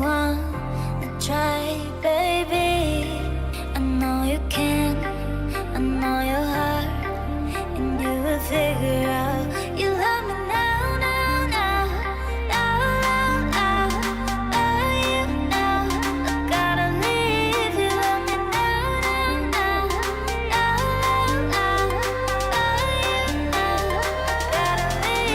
wanna try, baby. I know you can, I know your heart, and you will figure out you love me now, now, now, now, now, now, now, you know I gotta leave. You love me now, now, now, now, now, now, you know I gotta leave.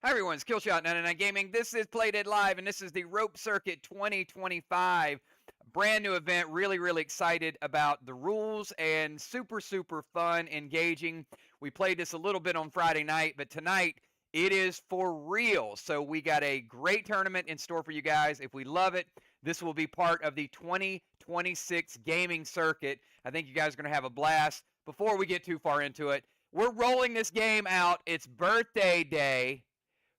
Hi everyone, it's Killshot 99 Gaming. This is Playdead Live, and this is the Rope Circuit 2025. Brand new event. Really excited about the rules and super fun, engaging. We played this a little bit on Friday night, but tonight it is for real. So we got a great tournament in store for you guys. If we love it, this will be part of the 2026 gaming circuit. I think you guys are going to have a blast. Before we get too far into it, we're rolling this game out. It's birthday day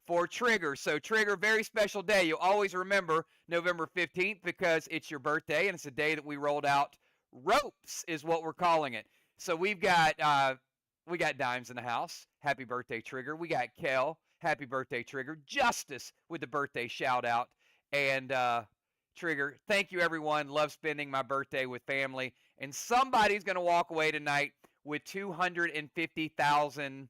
for Trigger. So Trigger, very special day. You'll always remember November 15th because it's your birthday, and it's a day that we rolled out ropes is what we're calling it. So we've got Dimes in the house. Happy birthday, Trigger. We got Kel. Happy birthday, Trigger. Justice with the birthday shout out. And Trigger, thank you everyone. Love spending my birthday with family. And somebody's going to walk away tonight with 250,000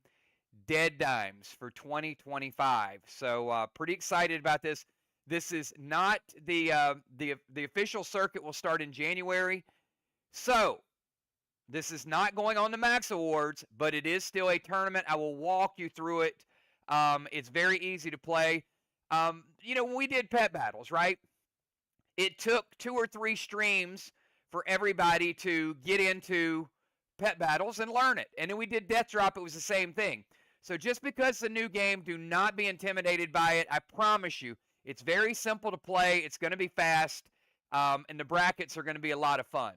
dead dimes for 2025. So pretty excited about this. This is not the official circuit will start in January. So this is not going on the Max Awards, but it is still a tournament. I will walk you through it. It's very easy to play. You know, when we did pet battles, right? It took 2 or 3 streams for everybody to get into pet battles and learn it. And then we did Death Drop. It was the same thing. So just because it's a new game, do not be intimidated by it. I promise you, it's very simple to play. It's going to be fast, and the brackets are going to be a lot of fun.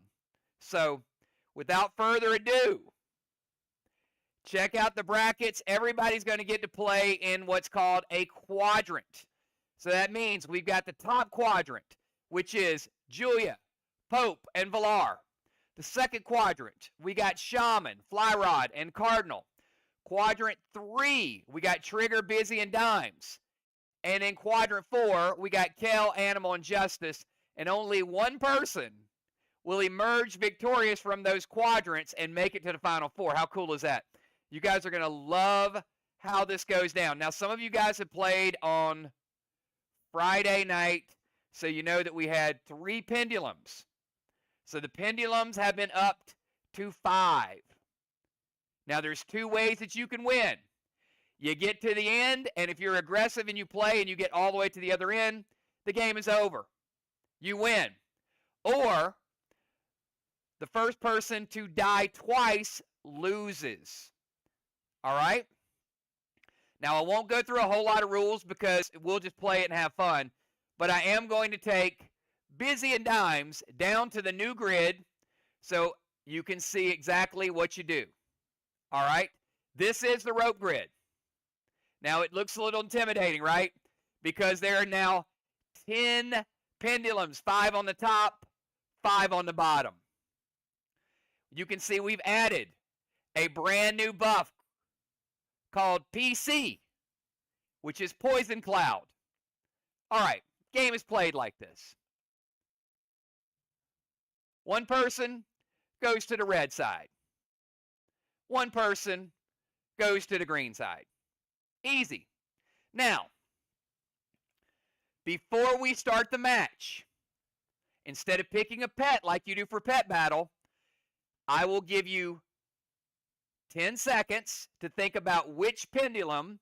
So without further ado, check out the brackets. Everybody's going to get to play in what's called a quadrant. So that means we've got the top quadrant, which is Julia, Pope, and Valar. The second quadrant, we got Shaman, Flyrod, and Cardinal. Quadrant 3, we got Trigger, Busy, and Dimes. And in Quadrant 4, we got Kel, Animal, and Justice. And only one person will emerge victorious from those quadrants and make it to the Final 4. How cool is that? You guys are going to love how this goes down. Now, some of you guys have played on Friday night, so you know that we had 3 pendulums. So the pendulums have been upped to 5. Now, there's 2 ways that you can win. You get to the end, and if you're aggressive and you play and you get all the way to the other end, the game is over. You win. Or the first person to die twice loses. All right? Now, I won't go through a whole lot of rules because we'll just play it and have fun. But I am going to take Busy and Dimes down to the new grid so you can see exactly what you do. All right? This is the rope grid. Now, it looks a little intimidating, right? Because there are now 10 pendulums, 5 on the top, 5 on the bottom. You can see we've added a brand new buff called PC, which is Poison Cloud. All right, game is played like this. One person goes to the red side. One person goes to the green side. Easy. Now, before we start the match, instead of picking a pet like you do for Pet Battle, I will give you 10 seconds to think about which pendulum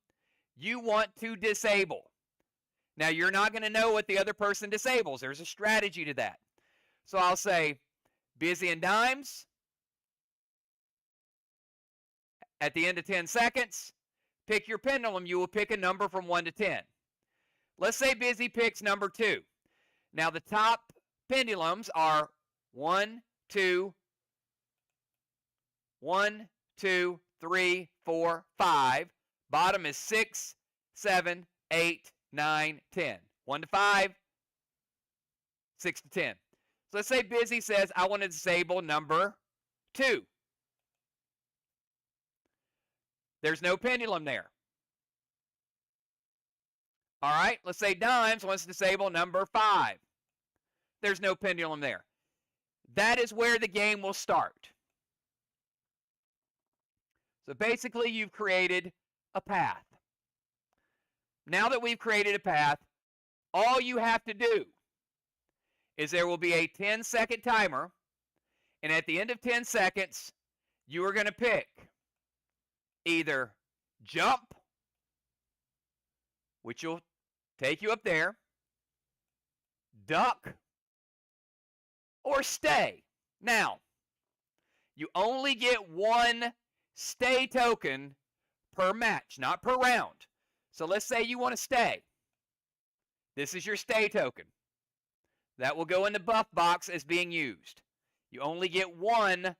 you want to disable. Now, you're not going to know what the other person disables. There's a strategy to that. So I'll say Busy and Dimes. At the end of 10 seconds, pick your pendulum, you will pick a number from 1 to 10. Let's say Busy picks number 2. Now the top pendulums are 1, 2, 1, 2, 3, 4, 5. Bottom is 6, 7, 8, 9, 10. 1 to 5, 6 to 10. So let's say Busy says, I want to disable number 2. There's no pendulum there. All right, let's say Dimes wants to disable number 5. There's no pendulum there. That is where the game will start. So basically, you've created a path. Now that we've created a path, all you have to do is there will be a 10-second timer, and at the end of 10 seconds, you are going to pick either jump, which will take you up there, duck, or stay. Now, you only get 1 stay token per match, not per round. So let's say you want to stay. This is your stay token. That will go in the buff box as being used. You only get 1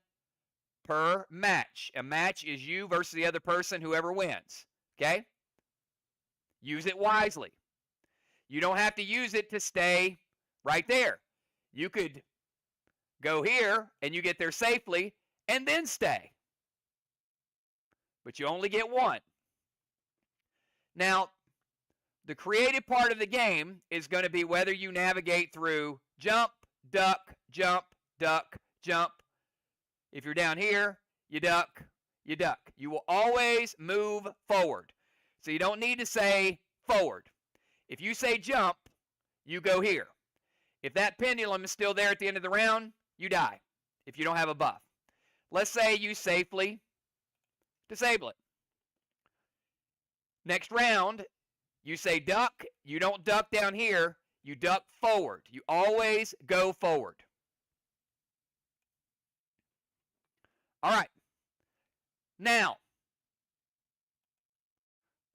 per match. A match is you versus the other person, whoever wins. Okay? Use it wisely. You don't have to use it to stay right there. You could go here and you get there safely and then stay. But you only get 1. Now, the creative part of the game is going to be whether you navigate through jump, duck, jump, duck, jump. If you're down here, you duck, you duck. You will always move forward. So you don't need to say forward. If you say jump, you go here. If that pendulum is still there at the end of the round, you die if you don't have a buff. Let's say you safely disable it. Next round, you say duck. You don't duck down here. You duck forward. You always go forward. All right. Now,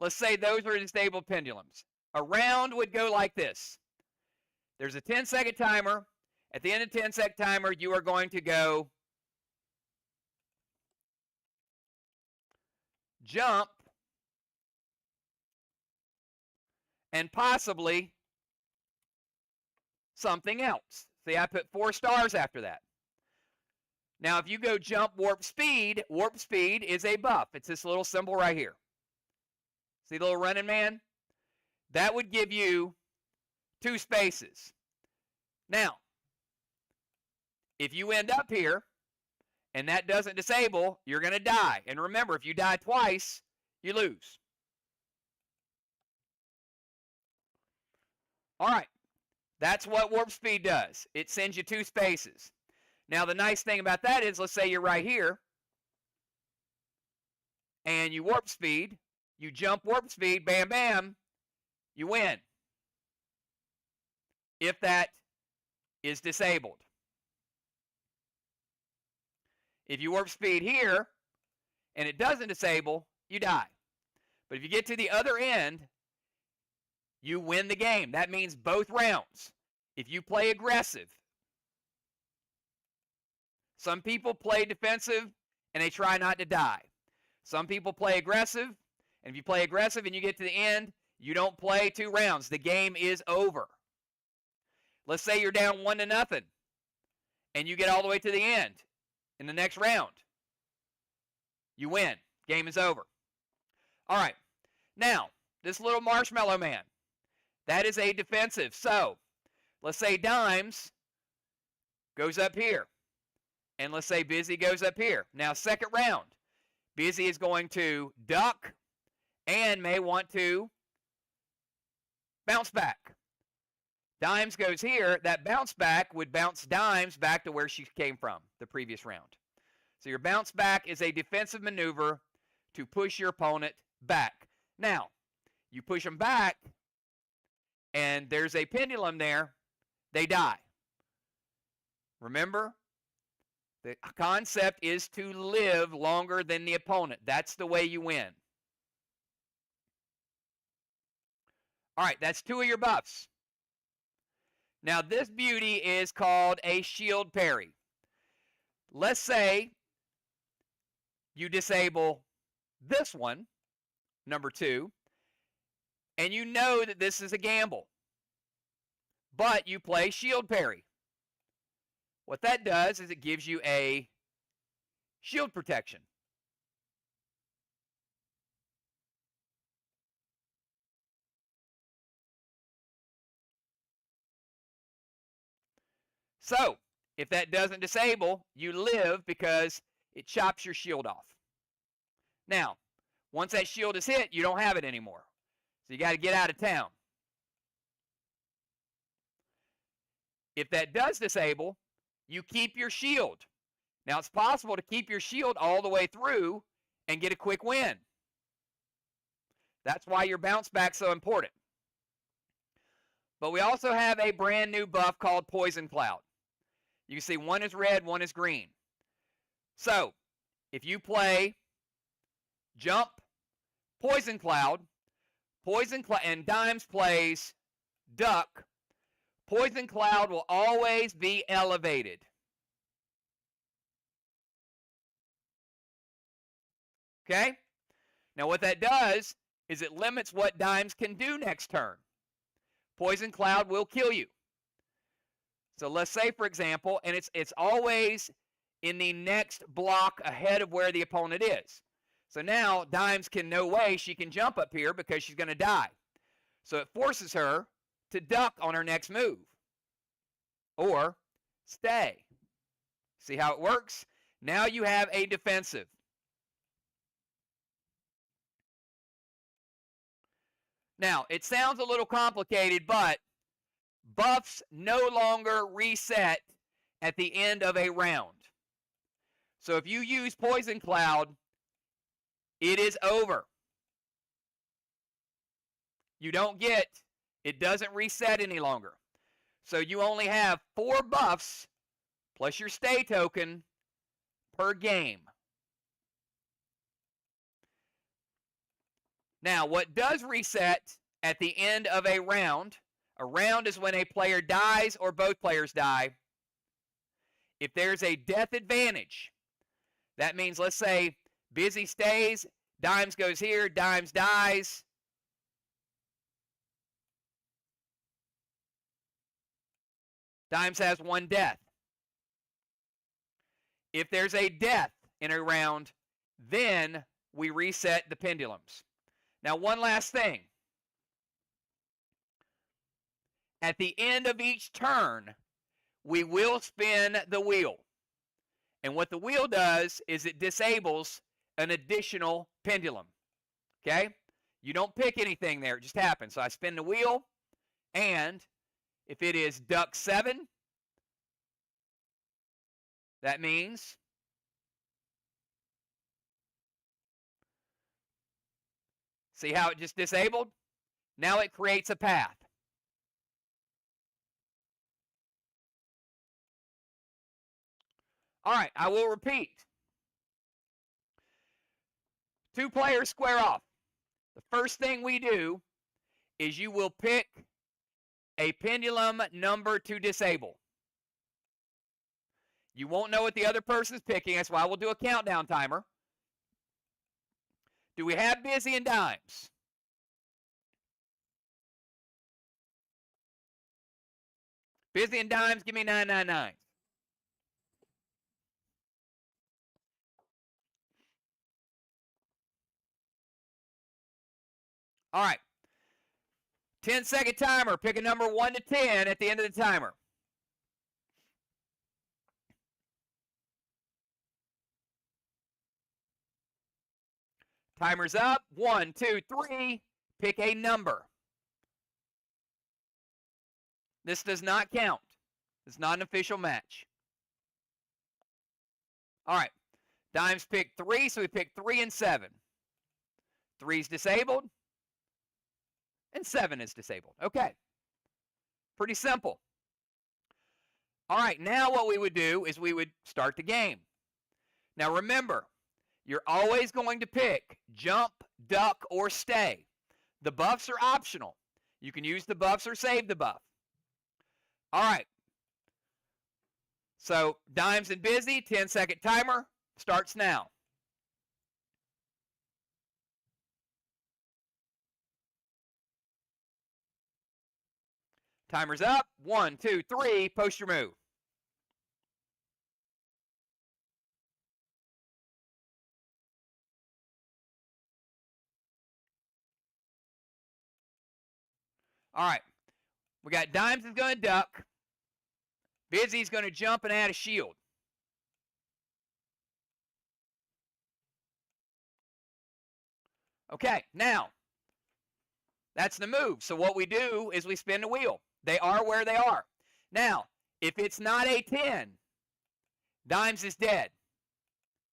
let's say those are disabled pendulums. A round would go like this. There's a 10-second timer. At the end of the 10-second timer, you are going to go jump and possibly something else. See, I put 4 stars after that. Now, if you go jump warp speed is a buff. It's this little symbol right here. See the little running man? That would give you 2 spaces. Now, if you end up here and that doesn't disable, you're going to die. And remember, if you die twice, you lose. All right. That's what warp speed does. It sends you 2 spaces. Now, the nice thing about that is, let's say you're right here, and you warp speed, you jump warp speed, bam, bam, you win. If that is disabled. If you warp speed here, and it doesn't disable, you die. But if you get to the other end, you win the game. That means both rounds. If you play aggressive, some people play defensive and they try not to die. Some people play aggressive, and if you play aggressive and you get to the end, you don't play 2 rounds. The game is over. Let's say you're down 1-0 and you get all the way to the end in the next round. You win. Game is over. All right. Now, this little marshmallow man, that is a defensive. So, let's say Dimes goes up here. And let's say Busy goes up here. Now, second round, Busy is going to duck and may want to bounce back. Dimes goes here. That bounce back would bounce Dimes back to where she came from the previous round. So your bounce back is a defensive maneuver to push your opponent back. Now, you push them back, and there's a pendulum there. They die. Remember? The concept is to live longer than the opponent. That's the way you win. All right, that's 2 of your buffs. Now, this beauty is called a shield parry. Let's say you disable this one, number 2, and you know that this is a gamble, but you play shield parry. What that does is it gives you a shield protection. So, if that doesn't disable, you live because it chops your shield off. Now, once that shield is hit, you don't have it anymore. So you got to get out of town. If that does disable, you keep your shield. Now, it's possible to keep your shield all the way through and get a quick win. That's why your bounce back's so important. But we also have a brand new buff called Poison Cloud. You can see one is red, one is green. So, if you play Jump, Poison Cloud, and Dimes plays Duck, Poison Cloud will always be elevated. Okay? Now what that does is it limits what Dimes can do next turn. Poison Cloud will kill you. So let's say, for example, and it's always in the next block ahead of where the opponent is. So now Dimes can no way she can jump up here because she's going to die. So it forces her to duck on her next move or stay. See how it works? Now you have a defensive. Now, it sounds a little complicated, but buffs no longer reset at the end of a round. So if you use Poison Cloud, it is over. You don't get, it doesn't reset any longer. So you only have 4 buffs plus your stay token per game. Now, what does reset at the end of a round is when a player dies or both players die. If there's a death advantage, that means, let's say, Busy stays, Dimes goes here, Dimes dies. Dimes has 1 death. If there's a death in a round, then we reset the pendulums. Now, one last thing. At the end of each turn, we will spin the wheel. And what the wheel does is it disables an additional pendulum. Okay? You don't pick anything there. It just happens. So I spin the wheel, and if it is Duck 7, that means see how it just disabled? Now it creates a path. All right, I will repeat. 2 players square off. The first thing we do is you will pick a pendulum number to disable. You won't know what the other person is picking. That's why we'll do a countdown timer. Do we have Busy and Dimes? Busy and Dimes, give me 999. All right. 10-second timer. Pick a number 1 to 10 at the end of the timer. Timer's up. 1, 2, 3. Pick a number. This does not count. It's not an official match. All right. Dimes picked 3, so we picked 3 and 7. 3's disabled, and 7 is disabled. Okay. Pretty simple. All right, now what we would do is we would start the game. Now remember, you're always going to pick jump, duck, or stay. The buffs are optional. You can use the buffs or save the buff. All right. So Dimes and Busy, 10-second timer starts now. Timer's up. 1, 2, 3. Post your move. All right. We got Dimes is going to duck. Busy's going to jump and add a shield. Okay, now, that's the move. So what we do is we spin the wheel. They are where they are. Now, if it's not a 10, Dimes is dead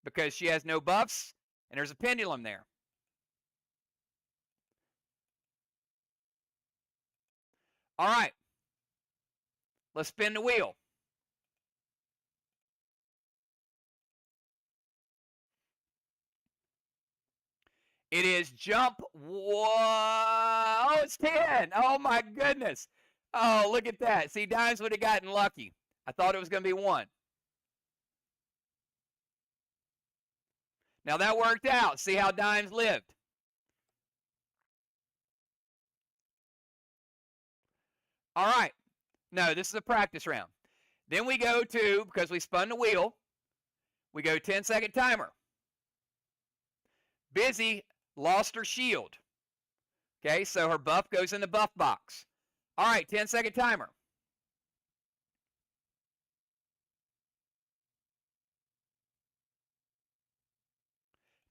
because she has no buffs and there's a pendulum there. All right, let's spin the wheel. It is jump. Whoa, oh, it's 10. Oh, my goodness. Oh, look at that. See, Dimes would have gotten lucky. I thought it was going to be 1. Now, that worked out. See how Dimes lived. All right. No, this is a practice round. Then we go to, because we spun the wheel, we go 10-second timer. Busy lost her shield. Okay, so her buff goes in the buff box. All right, 10-second timer.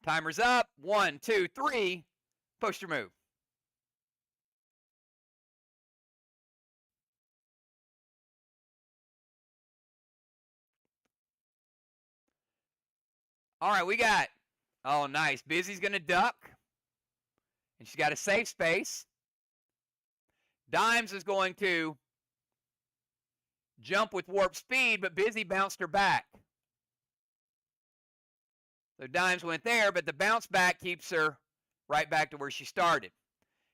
Timer's up. 1, 2, 3. Post your move. All right, we got, oh, nice. Busy's going to duck. And she's got a safe space. Dimes is going to jump with warp speed, but Busy bounced her back. So Dimes went there, but the bounce back keeps her right back to where she started.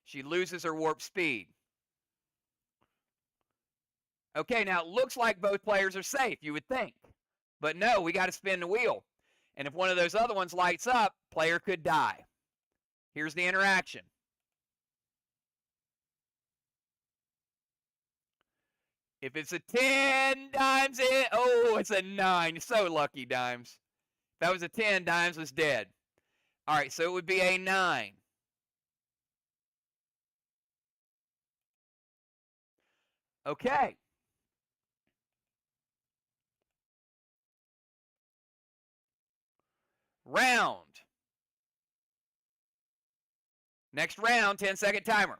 She loses her warp speed. Okay, now it looks like both players are safe, you would think. But no, we got to spin the wheel. And if one of those other ones lights up, player could die. Here's the interaction. If it's a 10, Dimes in. Oh, it's a 9. So lucky, Dimes. If that was a 10, Dimes was dead. All right, so it would be a 9. Okay. Round. Next round, 10-second timer.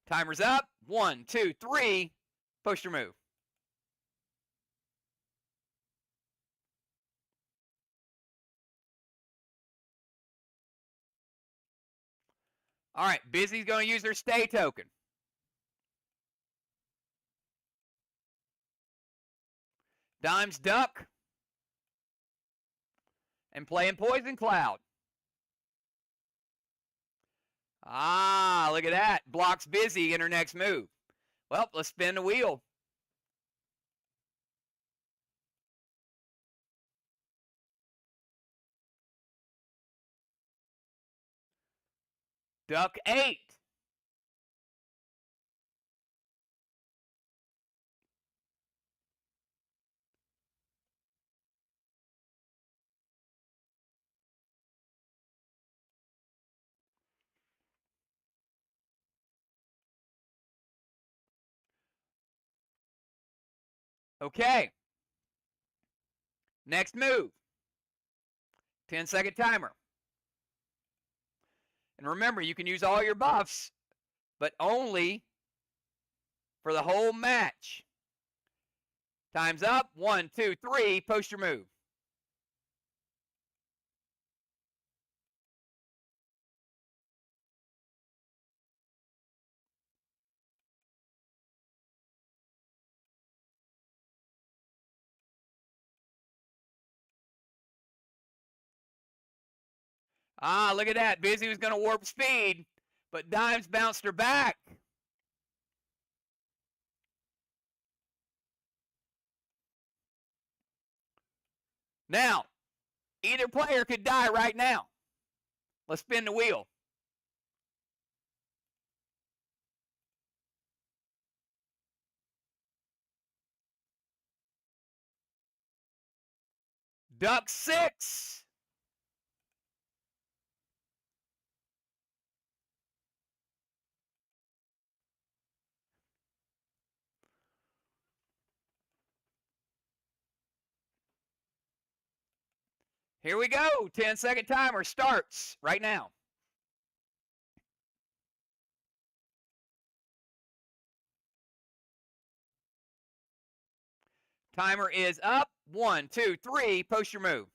Timer's up. 1, 2, 3. Post your move. All right, Busy's going to use their stay token. Dimes duck. And playing Poison Cloud. Ah, look at that. Blocks Busy in her next move. Well, let's spin the wheel. Duck 8. Okay. Next move. 10-second timer. And remember, you can use all your buffs, but only for the whole match. Time's up. 1, 2, 3. Post your move. Ah, look at that. Busy was going to warp speed, but Dimes bounced her back. Now, either player could die right now. Let's spin the wheel. Duck 6. Here we go. 10-second timer starts right now. Timer is up. 1, 2, 3. Post your move.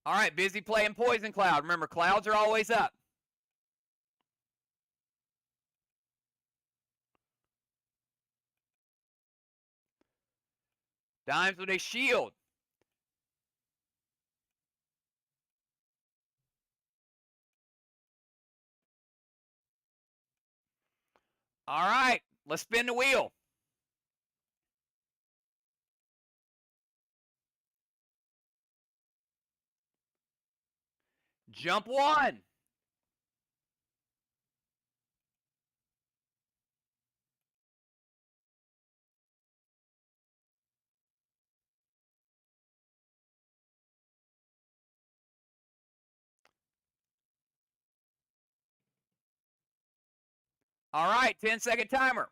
All right, Busy playing Poison Cloud. Remember, clouds are always up. Dimes with a shield. All right, let's spin the wheel. Jump 1. All right, 10-second timer.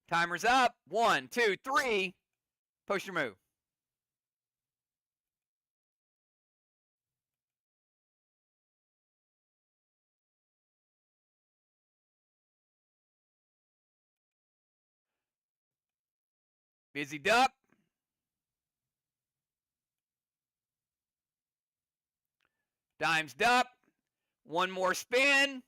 Timer's up. 1, 2, 3. Post your move. Busy duck. Dimes duck. One more spin.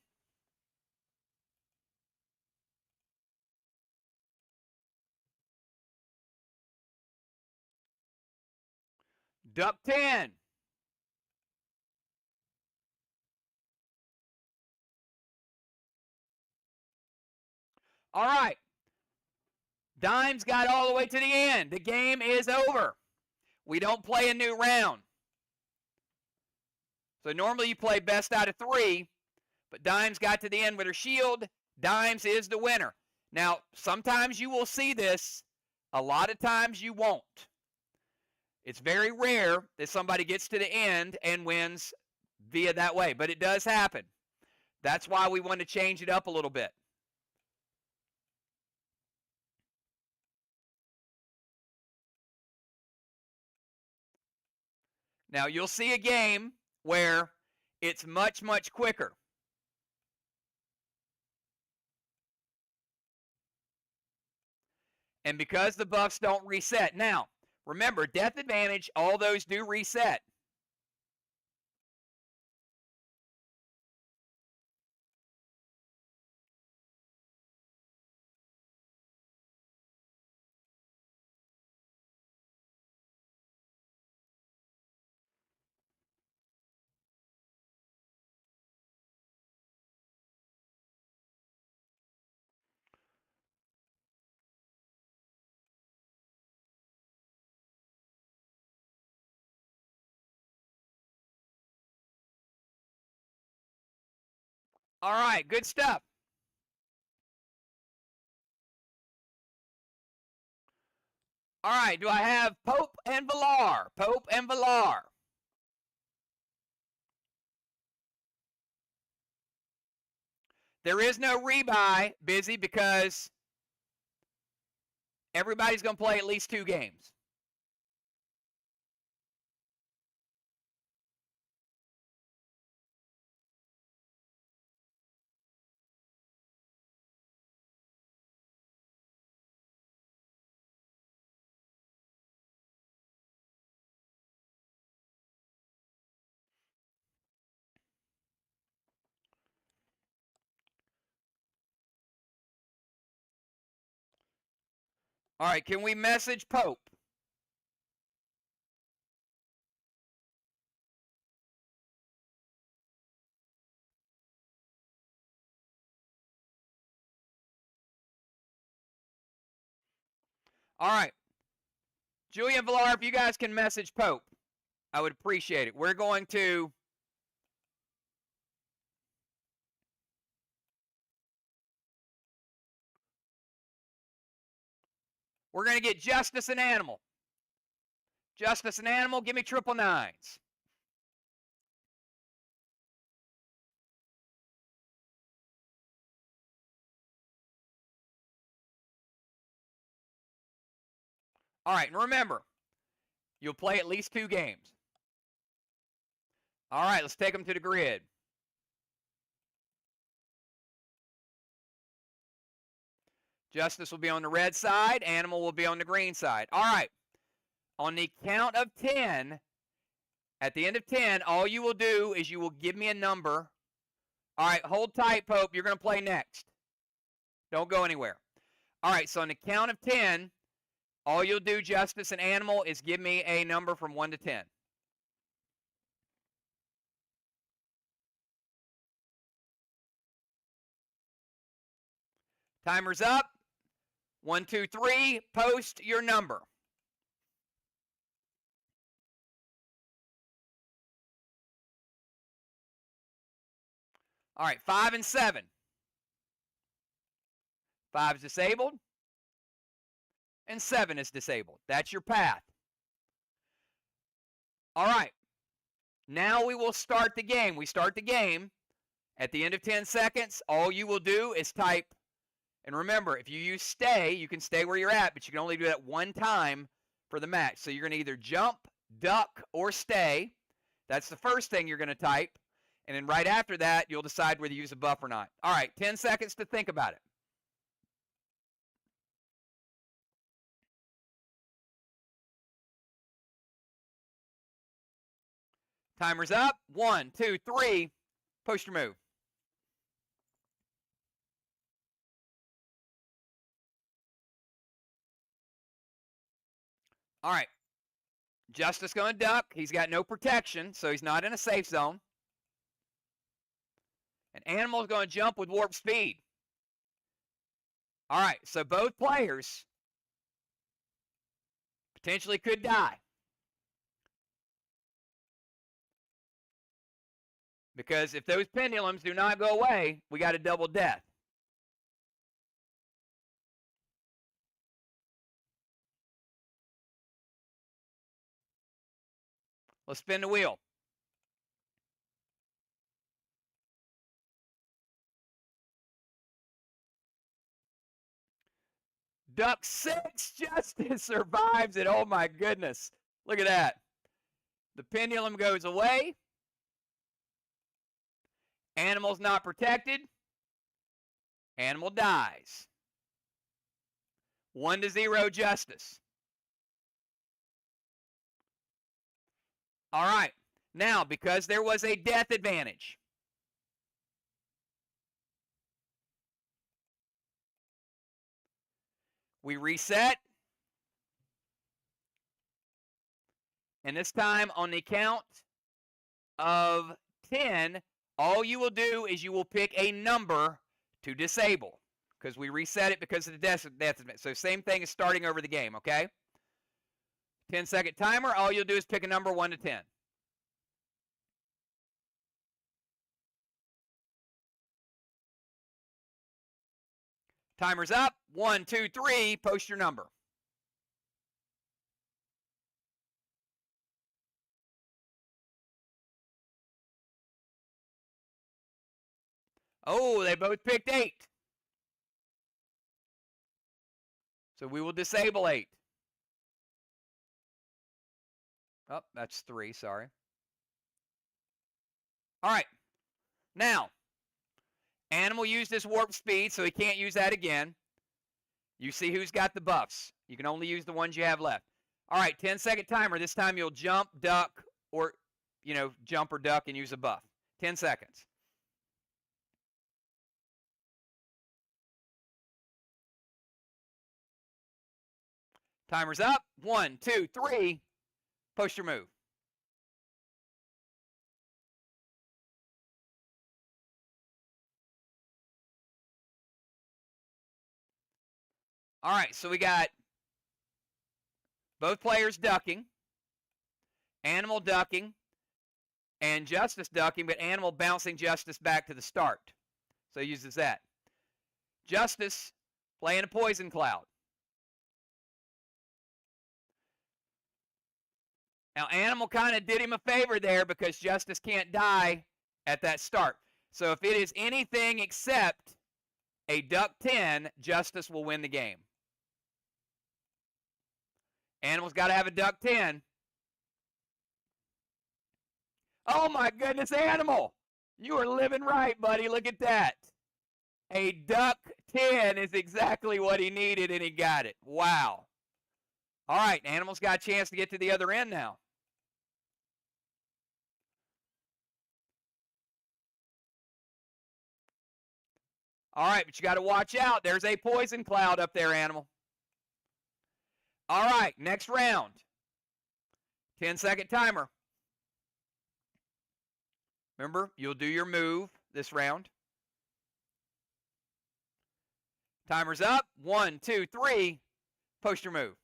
Duck 10. All right. Dimes got all the way to the end. The game is over. We don't play a new round. So normally you play best out of 3, but Dimes got to the end with her shield. Dimes is the winner. Now, sometimes you will see this. A lot of times you won't. It's very rare that somebody gets to the end and wins via that way, but it does happen. That's why we want to change it up a little bit. Now, you'll see a game where it's much, much quicker. And because the buffs don't reset. Now, remember, death advantage, all those do reset. All right, good stuff. All right, do I have Pope and Villar? Pope and Villar. There is no rebuy, Busy, because everybody's going to play at least 2 games. All right, can we message Pope? All right. Julian Villar, if you guys can message Pope, I would appreciate it. We're going to get Justice and Animal. Justice and Animal, give me 999s. All right, and remember, you'll play at least 2 games. All right, let's take them to the grid. Justice will be on the red side. Animal will be on the green side. All right. On the count of 10, at the end of 10, all you will do is you will give me a number. All right, hold tight, Pope. You're going to play next. Don't go anywhere. All right, so on the count of 10, all you'll do, Justice and Animal, is give me a number from 1 to 10. Timer's up. 1, 2, 3. Post your number. All right, 5 and 7. 5 is disabled, and 7 is disabled. That's your path. All right, now we will start the game. We start the game. At the end of 10 seconds, all you will do is type, and remember, if you use stay, you can stay where you're at, but you can only do that 1 time for the match. So you're going to either jump, duck, or stay. That's the first thing you're going to type. And then right after that, you'll decide whether you use a buff or not. All right, 10 seconds to think about it. Timer's up. 1, 2, 3. Post your move. All right. Justice going to duck. He's got no protection, so he's not in a safe zone. And Animal's going to jump with warp speed. All right, so both players potentially could die. Because if those pendulums do not go away, we got a double death. Let's spin the wheel. Duck 6, Justice survives it. Oh my goodness. Look at that. The pendulum goes away. Animal's not protected. Animal dies. 1 to 0, Justice. All right. Now, because there was a death advantage, we reset. And this time, on the count of 10, all you will do is you will pick a number to disable, because we reset it because of the death event. So same thing as starting over the game, okay? 10-second timer. All you'll do is pick a number 1 to 10. Timer's up. 1, 2, 3. Post your number. Oh, they both picked 8. So we will disable 8. Oh, that's 3, sorry. All right. Now, Animal used his warp speed, so he can't use that again. You see who's got the buffs. You can only use the ones you have left. All right, 10-second timer. This time you'll jump, duck, or, jump or duck and use a buff. 10 seconds. Timer's up. 1, 2, 3. Post your move. All right, so we got both players ducking, Animal ducking, and Justice ducking, but Animal bouncing Justice back to the start. So he uses that. Justice playing a Poison Cloud. Now, Animal kind of did him a favor there because Justice can't die at that start. So if it is anything except a duck 10, Justice will win the game. Animal's got to have a duck 10. Oh my goodness, Animal! You are living right, buddy. Look at that. A duck 10 is exactly what he needed, and he got it. Wow. All right, Animal's got a chance to get to the other end now. All right, but you got to watch out. There's a Poison Cloud up there, Animal. All right, next round. 10-second timer. Remember, you'll do your move this round. Timer's up. 1, 2, 3. Post your move.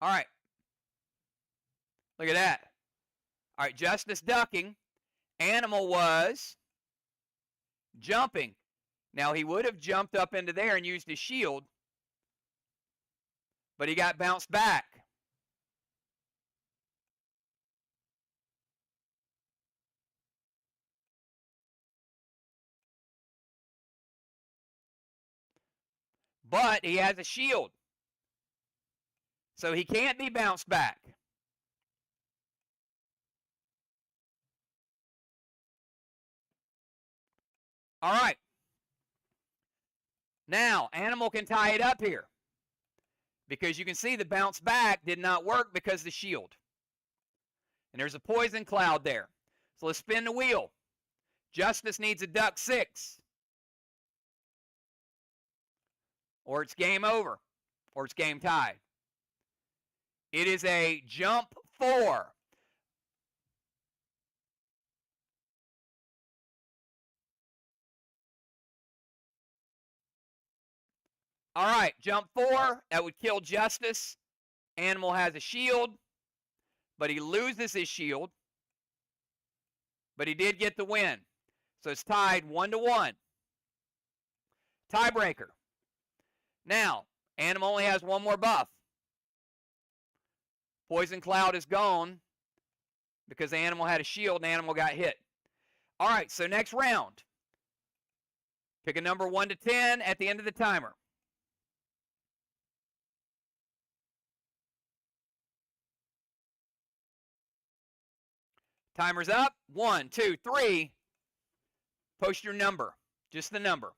All right. Look at that. All right, Justice ducking. Animal was jumping. Now, he would have jumped up into there and used his shield, but he got bounced back. But he has a shield, so he can't be bounced back. All right. Now, Animal can tie it up here because you can see the bounce back did not work because of the shield. And there's a Poison Cloud there. So let's spin the wheel. Justice needs a duck 6. Or it's game over. Or it's game tied. It is a jump 4. All right, jump 4. That would kill Justice. Animal has a shield, but he loses his shield. But he did get the win. So it's tied 1-1. Tiebreaker. Now, Animal only has one more buff. Poison Cloud is gone because Animal had a shield and Animal got hit. All right, so next round. Pick a number 1 to 10 at the end of the timer. Timer's up. 1, 2, 3. Post your number. Just the number.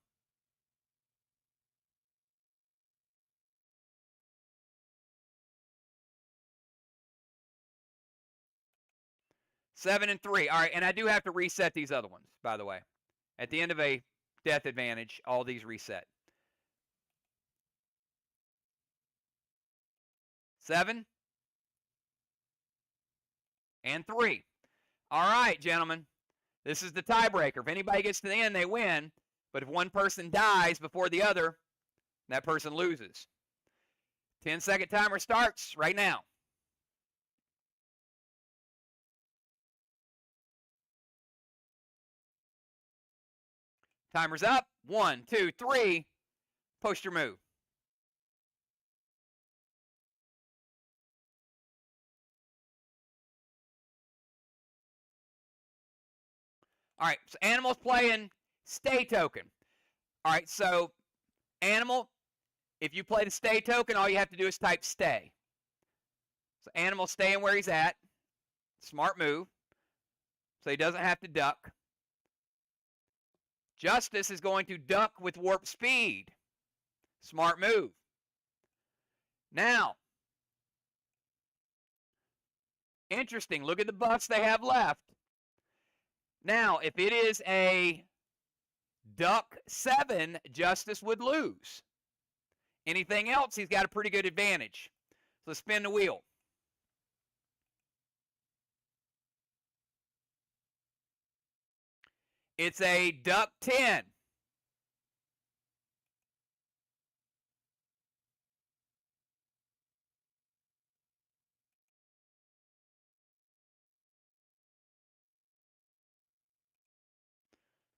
Seven and 3. All right, and I do have to reset these other ones, by the way. At the end of a death advantage, all these reset. 7 and 3. All right, gentlemen. This is the tiebreaker. If anybody gets to the end, they win. But if one person dies before the other, that person loses. 10-second timer starts right now. Timer's up. 1, 2, 3. Post your move. All right, so Animal's playing Stay Token. All right, so Animal, if you play the Stay Token, all you have to do is type Stay. So Animal's staying where he's at. Smart move. So he doesn't have to duck. Justice is going to duck with warp speed. Smart move. Now, interesting. Look at the buffs they have left. Now, if it is a duck 7, Justice would lose. Anything else, he's got a pretty good advantage. So let's spin the wheel. It's a duck 10.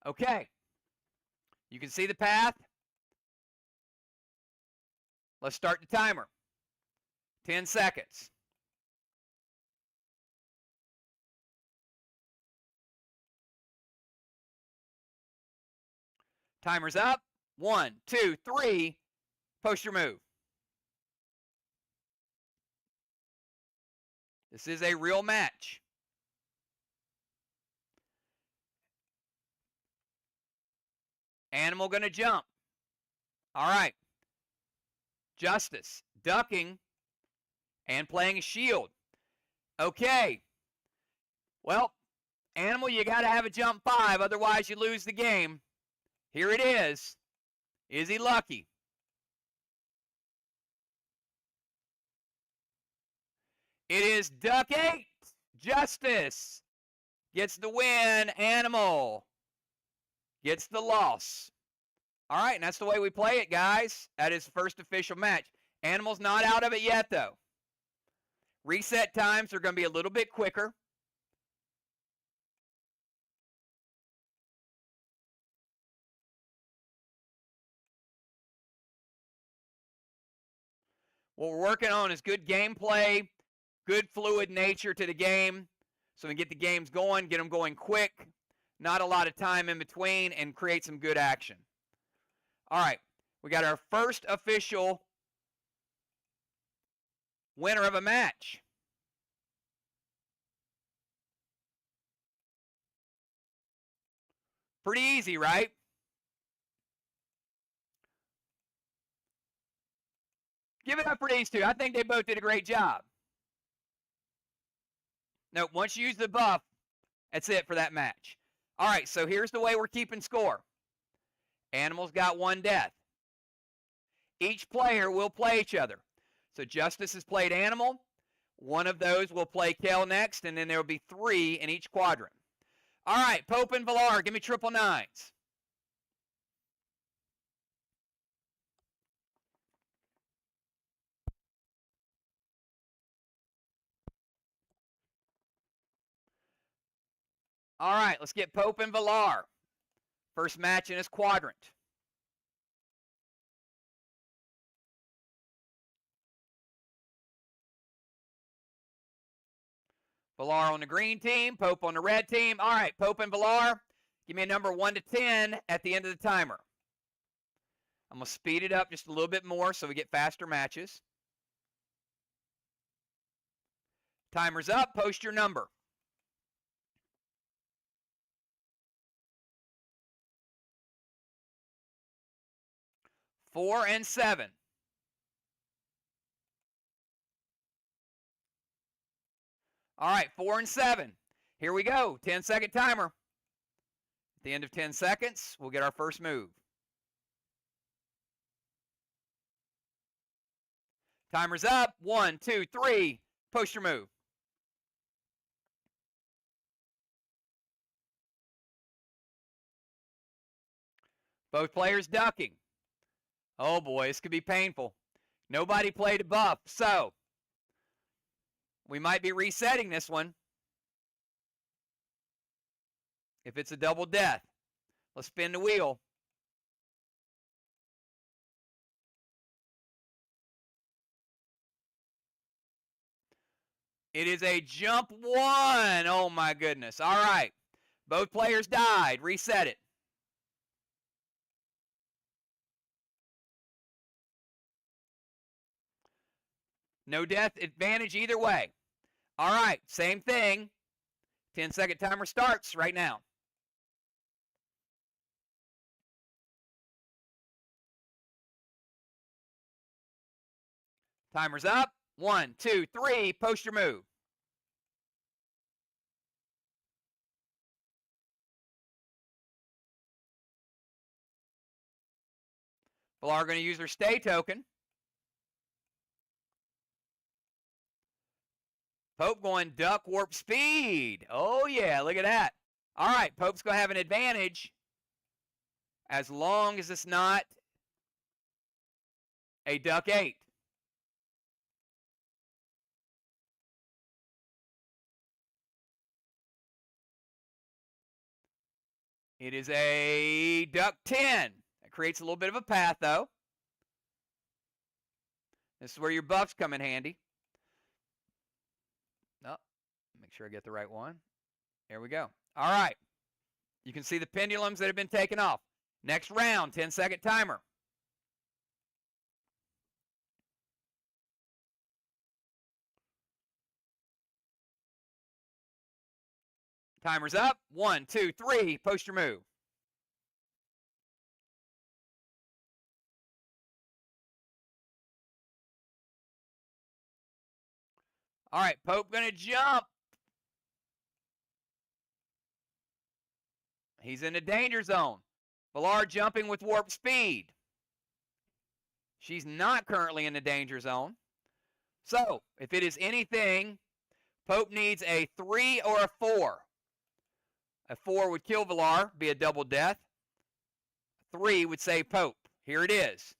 Okay. You can see the path. Let's start the timer. 10 seconds. Timer's up. 1, 2, 3. Post your move. This is a real match. Animal going to jump. All right. Justice ducking and playing a shield. Okay. Well, Animal, you got to have a jump 5, otherwise you lose the game. Here it is. Is he lucky? It is duck 8. Justice gets the win. Animal gets the loss. All right, and that's the way we play it, guys. That is the first official match. Animal's not out of it yet, though. Reset times are going to be a little bit quicker. What we're working on is good gameplay, good fluid nature to the game, so we can get the games going, get them going quick, not a lot of time in between, and create some good action. All right, we got our first official winner of a match. Pretty easy, right? Give it up for these two. I think they both did a great job. No, once you use the buff, that's it for that match. All right, so here's the way we're keeping score. Animal's got 1 death. Each player will play each other. So Justice has played Animal. One of those will play Kel next, and then there will be 3 in each quadrant. All right, Pope and Villar, give me triple 9s. All right, let's get Pope and Villar. First match in his quadrant. Villar on the green team, Pope on the red team. All right, Pope and Villar, give me a number 1 to 10 at the end of the timer. I'm going to speed it up just a little bit more so we get faster matches. Timer's up. Post your number. Four and 7. All right, 4 and 7. Here we go. 10-second timer. At the end of 10 seconds, we'll get our first move. Timer's up. 1, 2, 3. Post your move. Both players ducking. Oh boy, this could be painful. Nobody played a buff, so we might be resetting this one. If it's a double death, let's spin the wheel. It is a jump 1. Oh my goodness. All right. Both players died. Reset it. No death advantage either way. All right. Same thing. 10-second timer starts right now. Timer's up. 1, 2, 3. Post your move. Villar going to use her stay token. Pope going duck warp speed. Oh, yeah, look at that. All right, Pope's going to have an advantage as long as it's not a duck 8. It is a duck 10. That creates a little bit of a path, though. This is where your buffs come in handy. Oh, make sure I get the right one. There we go. All right. You can see the pendulums that have been taken off. Next round, 10-second timer. Timer's up. 1, 2, 3. Post your move. All right, Pope going to jump. He's in the danger zone. Villar jumping with warp speed. She's not currently in the danger zone. So, if it is anything, Pope needs a 3 or a 4. A 4 would kill Villar, be a double death. 3 would save Pope. Here it is.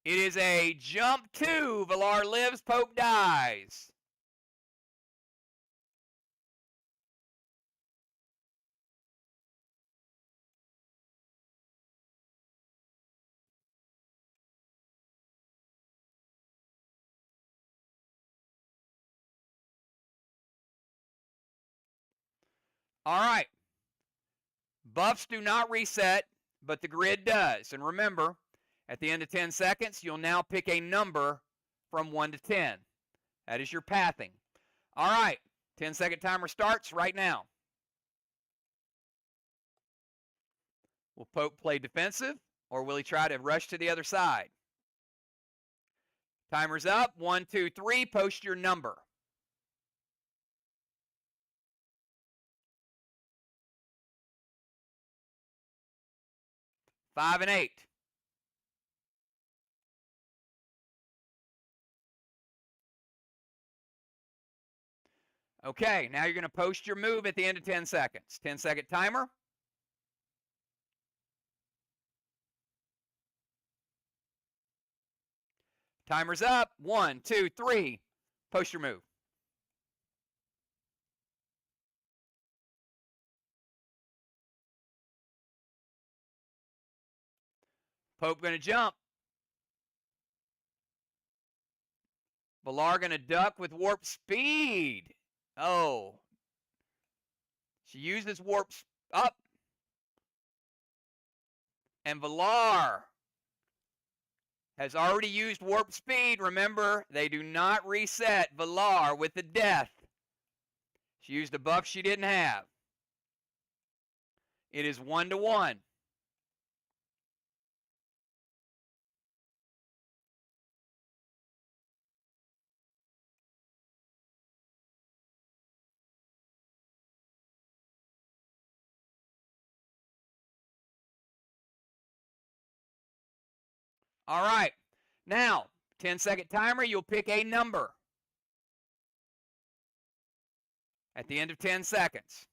It is a jump 2. Villar lives, Pope dies. All right. Buffs do not reset, but the grid does. And remember, at the end of 10 seconds, you'll now pick a number from 1 to 10. That is your pathing. All right. 10-second timer starts right now. Will Pope play defensive, or will he try to rush to the other side? Timer's up. 1, 2, 3. Post your number. 5 and 8. Okay, now you're going to post your move at the end of 10 seconds. 10-second timer. Timer's up. 1, 2, 3. Post your move. Pope going to jump. Villar going to duck with warp speed. Oh. She uses warp up. And Villar has already used warp speed. Remember, they do not reset Villar with the death. She used a buff she didn't have. It is 1 to 1. All right. Now, 10-second timer, you'll pick a number at the end of 10 seconds.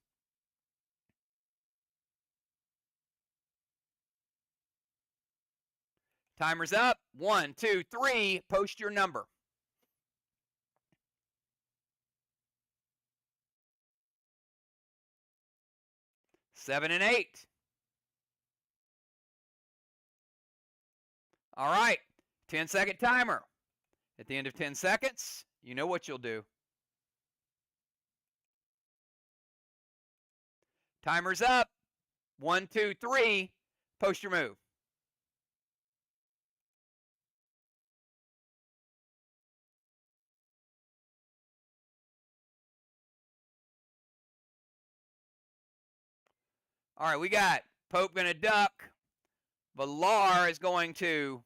Timer's up. 1, 2, 3. Post your number. 7 and 8. All right, 10-second timer. At the end of 10 seconds, you know what you'll do. Timer's up. 1, 2, 3. Post your move. All right, we got Pope going to duck. Villar is going to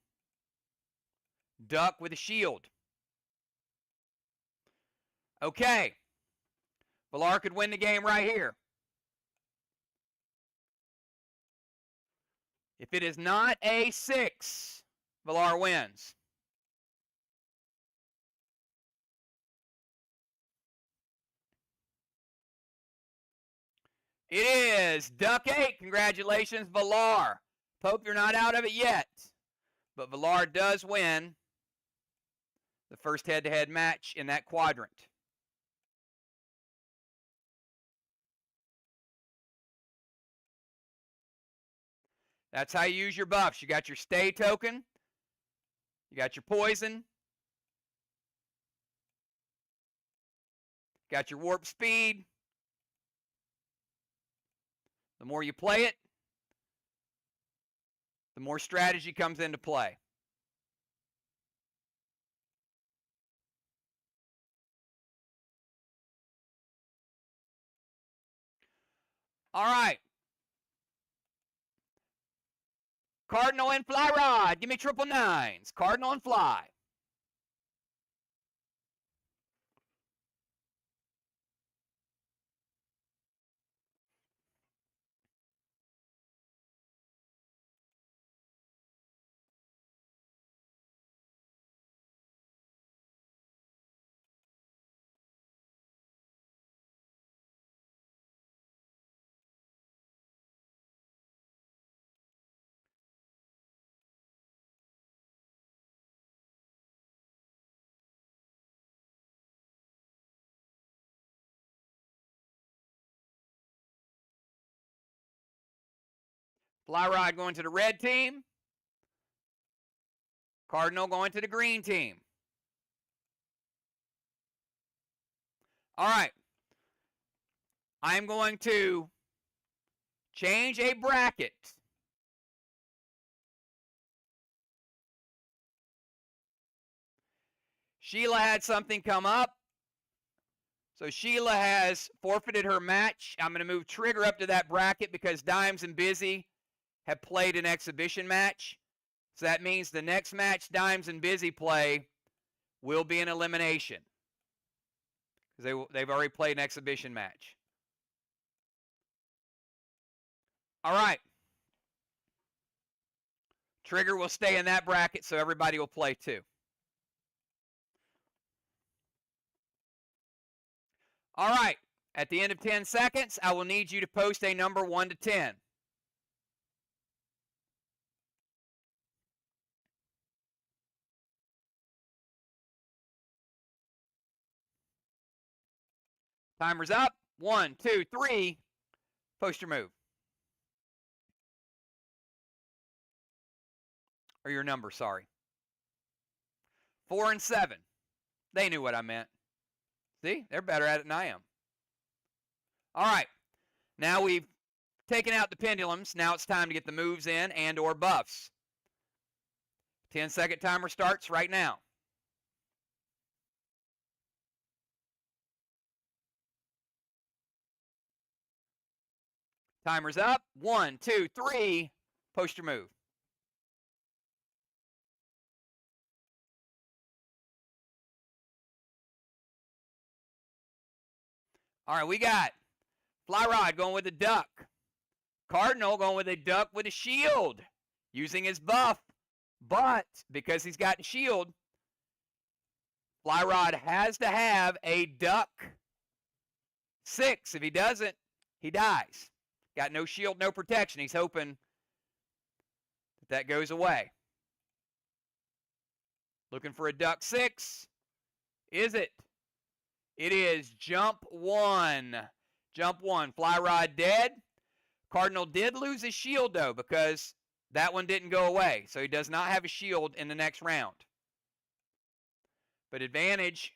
duck with a shield. Okay. Villar could win the game right here. If it is not a 6, Villar wins. It is Duck 8. Congratulations, Villar. Hope you're not out of it yet. But Villar does win the first head-to-head match in that quadrant. That's how you use your buffs. You got your stay token. You got your poison. Got your warp speed. The more you play it, the more strategy comes into play. All right. Cardinal and Fly Rod. Give me 999s. Cardinal and Fly. Fly Rod going to the red team. Cardinal going to the green team. All right. I'm going to change a bracket. Sheila had something come up. So Sheila has forfeited her match. I'm going to move Trigger up to that bracket because Dimes and Busy have played an exhibition match. So that means the next match Dimes and Busy play will be an elimination. Because they've already played an exhibition match. All right. Trigger will stay in that bracket, so everybody will play too. All right. At the end of 10 seconds, I will need you to post a number 1 to 10. Timer's up. 1, 2, 3. Post your move. Or your number, sorry. 4 and 7. They knew what I meant. See, they're better at it than I am. All right. Now we've taken out the pendulums. Now it's time to get the moves in and or buffs. 10-second timer starts right now. Timer's up. 1, 2, 3. Post your move. All right, we got Fly Rod going with a duck. Cardinal going with a duck with a shield, using his buff. But because he's got a shield, Fly Rod has to have a duck 6. If he doesn't, he dies. Got no shield, no protection. He's hoping that goes away. Looking for a duck 6. Is it? It is jump 1. Jump 1. Fly Rod dead. Cardinal did lose his shield, though, because that one didn't go away. So he does not have a shield in the next round. But advantage,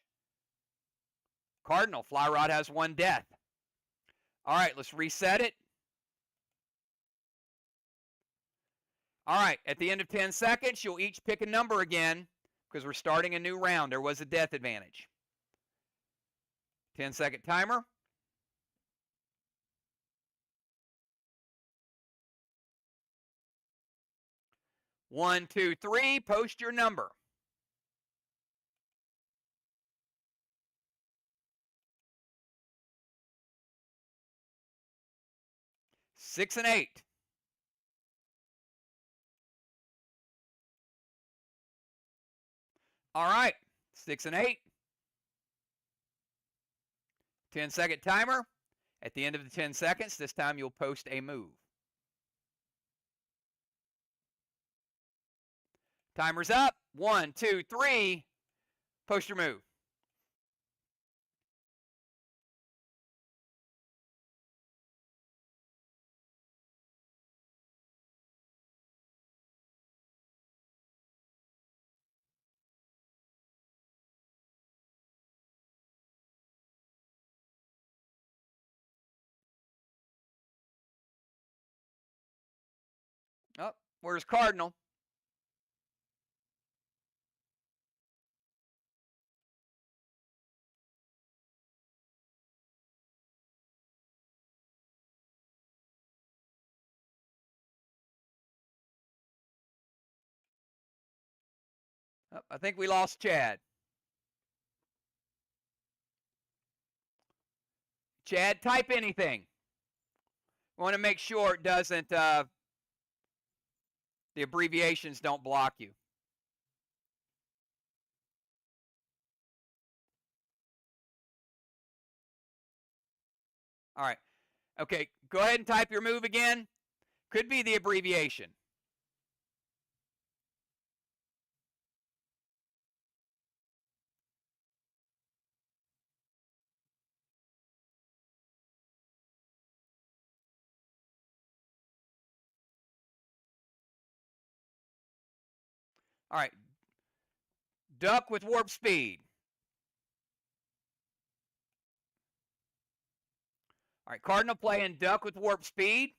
Cardinal. Fly Rod has 1 death. All right, let's reset it. All right, at the end of 10 seconds, you'll each pick a number again because we're starting a new round. There was a death advantage. 10-second timer. One, two, three. Post your number. 6 and 8. All right, 6 and 8. 10-second timer. At the end of the 10 seconds, this time you'll post a move. Timer's up. 1, 2, 3. Post your move. Oh, where's Cardinal? Oh, I think we lost Chad. Chad, type anything. We want to make sure it doesn't, the abbreviations don't block you. All right. Okay, go ahead and type your move again. Could be the abbreviation. All right. Duck with warp speed. All right, Cardinal playing duck with warp speed.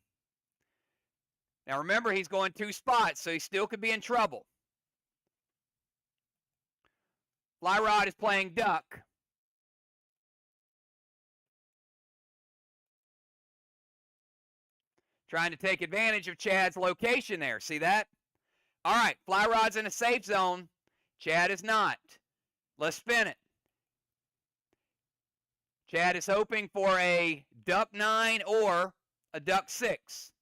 Now remember, he's going 2 spots, so he still could be in trouble. Fly Rod is playing duck. Trying to take advantage of Chad's location there. See that? All right, Fly Rod's in a safe zone. Chad is not. Let's spin it. Chad is hoping for a duck 9 or a duck 6.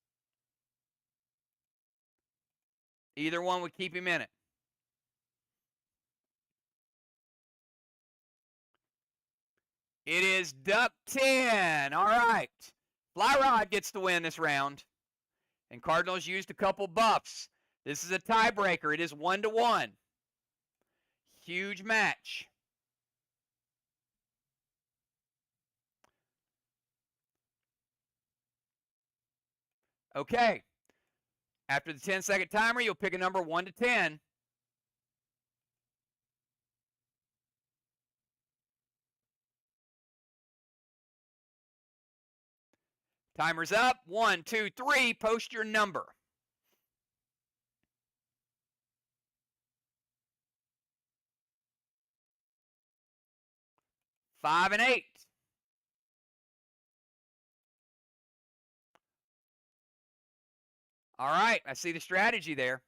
Either one would keep him in it. It is duck 10. All right. Fly Rod gets the win this round. And Cardinals used a couple buffs. This is a tiebreaker. It is 1-1. Huge match. Okay. After the 10-second timer, you'll pick a number 1 to 10. Timer's up. 1, 2, 3. Post your number. Five and 8. All right, I see the strategy there.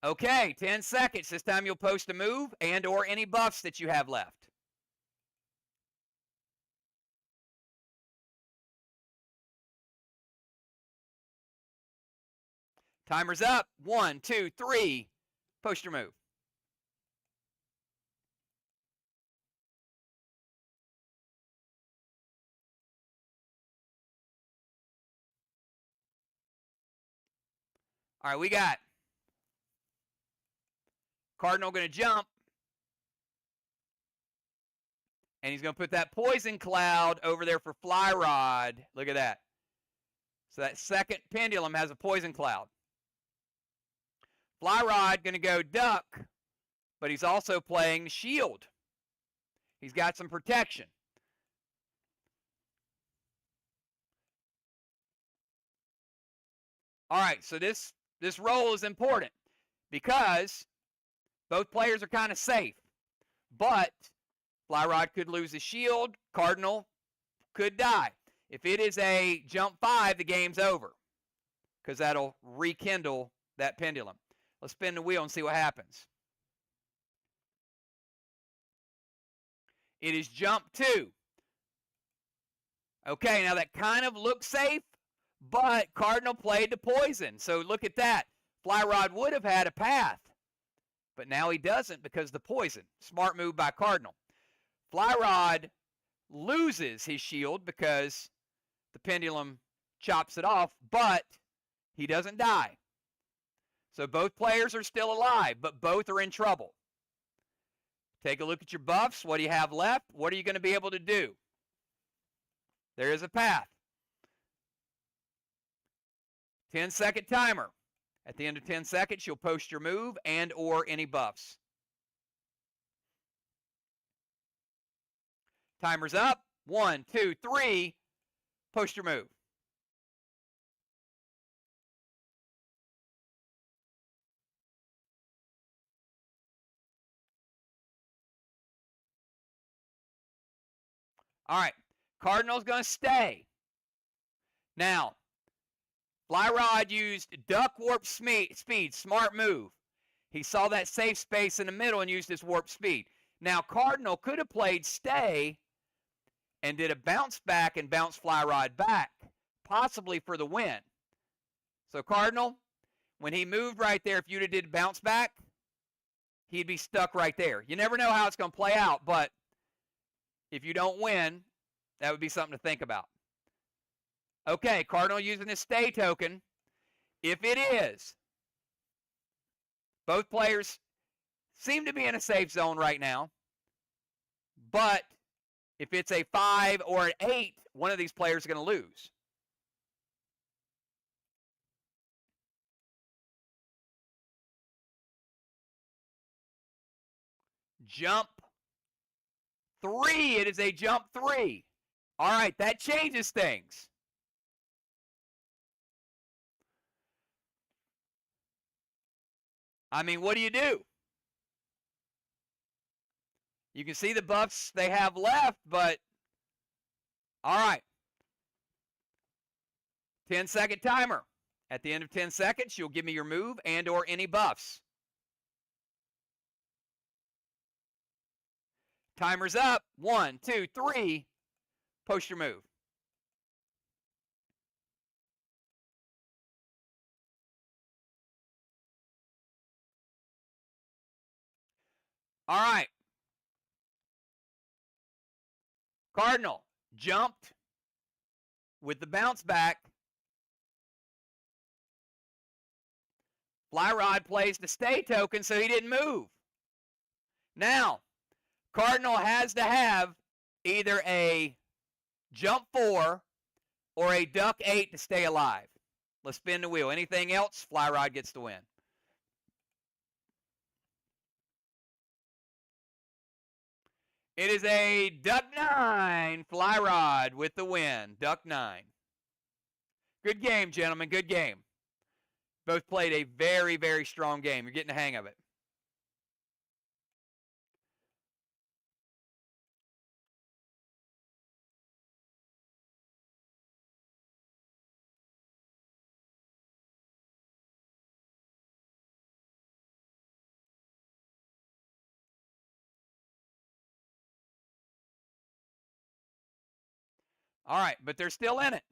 Okay, 10 seconds. This time you'll post a move and or any buffs that you have left. Timer's up. 1, 2, 3. Post your move. All right, we got Cardinal going to jump. And he's going to put that poison cloud over there for Fly Rod. Look at that. So that second pendulum has a poison cloud. Fly Rod going to go duck, but he's also playing shield. He's got some protection. All right, so this roll is important because both players are kind of safe, but Fly Rod could lose his shield. Cardinal could die. If it is a jump 5, the game's over because that'll rekindle that pendulum. Let's spin the wheel and see what happens. It is jump 2. Okay, now that kind of looks safe, but Cardinal played the poison. So look at that. Fly Rod would have had a path. But now he doesn't because of the poison. Smart move by Cardinal. Fly Rod loses his shield because the pendulum chops it off, but he doesn't die. So both players are still alive, but both are in trouble. Take a look at your buffs. What do you have left? What are you going to be able to do? There is a path. 10-second timer. At the end of 10 seconds, you'll post your move and or any buffs. Timer's up. 1, 2, 3. Post your move. All right. Cardinal's going to stay. Now, Fly Rod used duck warp speed. Smart move. He saw that safe space in the middle and used his warp speed. Now, Cardinal could have played stay and did a bounce back and bounce Fly Rod back, possibly for the win. So Cardinal, when he moved right there, if you'd have did bounce back, he'd be stuck right there. You never know how it's going to play out, but if you don't win, that would be something to think about. Okay, Cardinal using his stay token. If it is, both players seem to be in a safe zone right now, but if it's a 5 or an 8, one of these players is going to lose. Jump 3. It is a jump 3. All right, that changes things. I mean, what do? You can see the buffs they have left, but all right. 10-second timer. At the end of 10 seconds, you'll give me your move and or any buffs. Timer's up. 1, 2, 3. Post your move. All right. Cardinal jumped with the bounce back. Fly Rod plays the stay token, so he didn't move. Now, Cardinal has to have either a jump 4 or a duck 8 to stay alive. Let's spin the wheel. Anything else, Fly Rod gets the win. It is a duck 9. Fly Rod with the win. Duck 9. Good game, gentlemen. Good game. Both played a very, very strong game. You're getting the hang of it. All right, but they're still in it.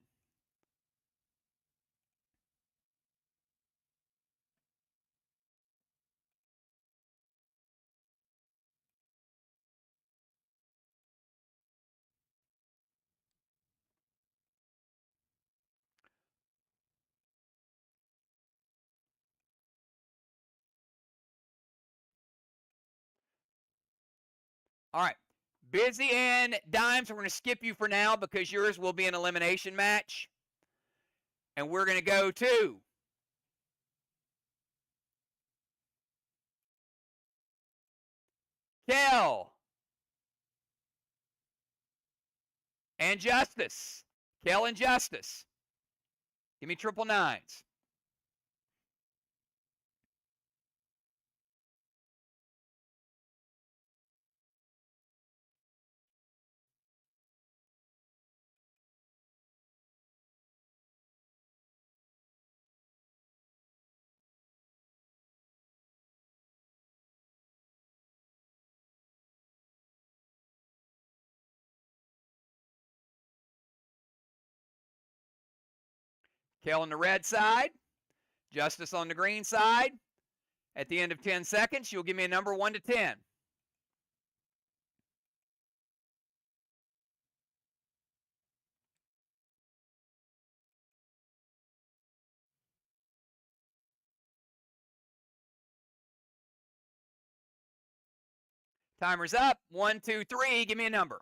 All right. Busy and Dimes, we're going to skip you for now because yours will be an elimination match. And we're going to go to Kel and Justice. Kel and Justice. Give me 999s. Kel on the red side. Justice on the green side. At the end of 10 seconds, you'll give me a number 1 to 10. Timer's up. 1, 2, 3. Give me a number.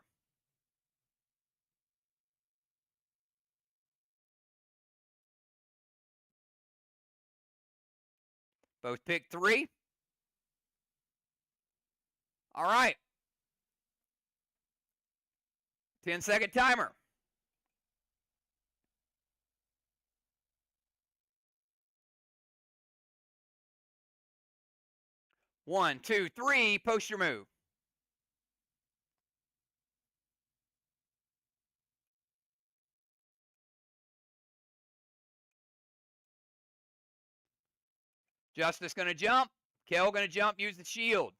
Both pick 3. All right. 10-second timer. One, two, three. Post your move. Justice going to jump. Kel going to jump, use the shield.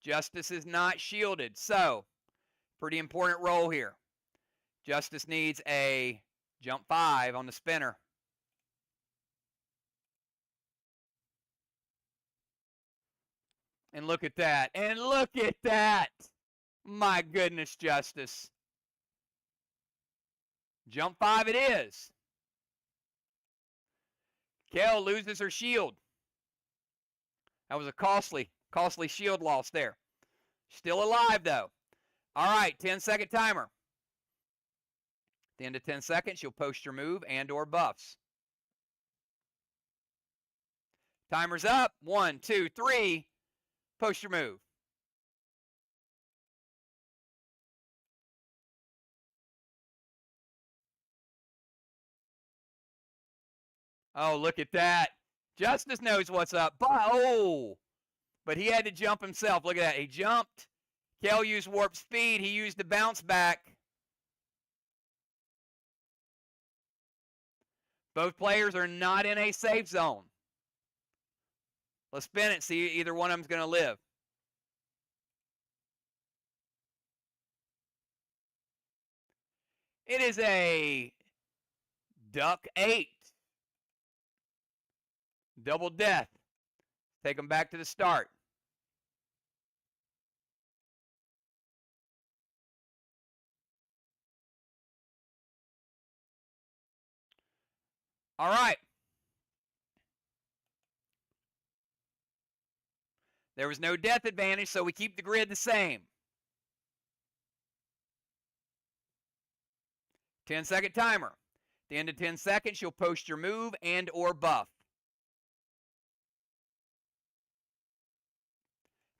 Justice is not shielded, so pretty important roll here. Justice needs a jump 5 on the spinner. And look at that. And look at that. My goodness, Justice. Jump 5 it is. Kel loses her shield. That was a costly shield loss there. Still alive, though. All right, 10-second timer. At the end of 10 seconds, you'll post your move and or buffs. Timer's up. 1, 2, 3. Post your move. Oh, look at that. Justice knows what's up. But he had to jump himself. Look at that. He jumped. Kel used warp speed. He used the bounce back. Both players are not in a safe zone. Let's spin it, see either one of them's going to live. It is a duck 8. Double death. Take them back to the start. All right. There was no death advantage, so we keep the grid the same. 10-second timer. At the end of 10 seconds, you'll post your move and or buff.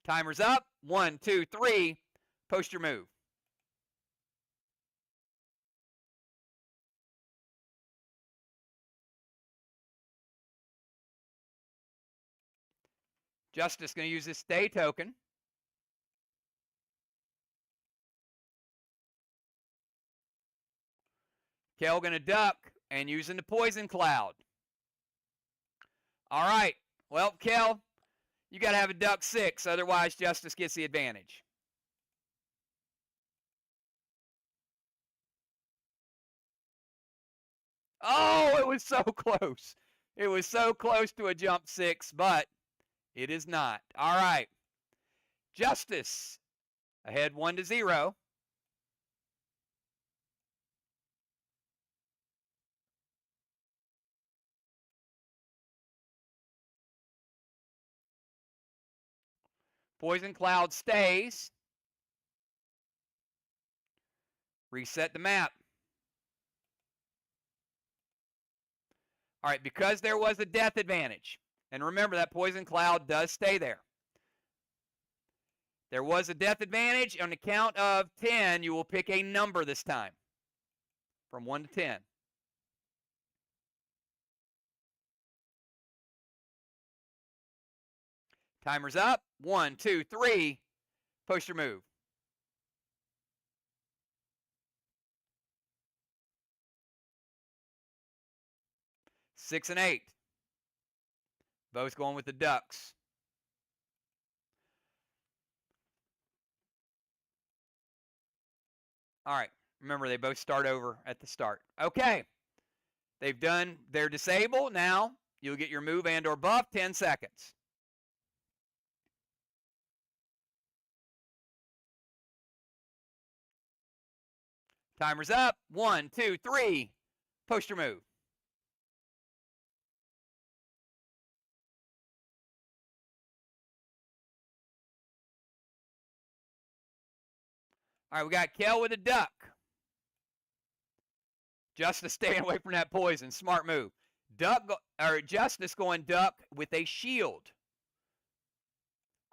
Timer's up. 1, 2, 3. Post your move. Justice going to use his stay token. Kel going to duck and using the poison cloud. All right. Well, Kel, you got to have a duck 6, otherwise Justice gets the advantage. Oh, it was so close. It was so close to a jump 6, but it is not. All right. Justice ahead 1-0. Poison cloud stays. Reset the map. All right, because there was a death advantage. And remember, that poison cloud does stay there. There was a death advantage. On the count of 10, you will pick a number this time. From 1 to 10. Timer's up. 1, 2, 3. Post your move. Six and 8. Both going with the ducks. All right. Remember, they both start over at the start. Okay. They're disabled. Now, you'll get your move and or buff. 10 seconds. Timer's up. 1, 2, 3. Post your move. All right, we got Kel with a duck. Justice staying away from that poison. Smart move. Justice going duck with a shield.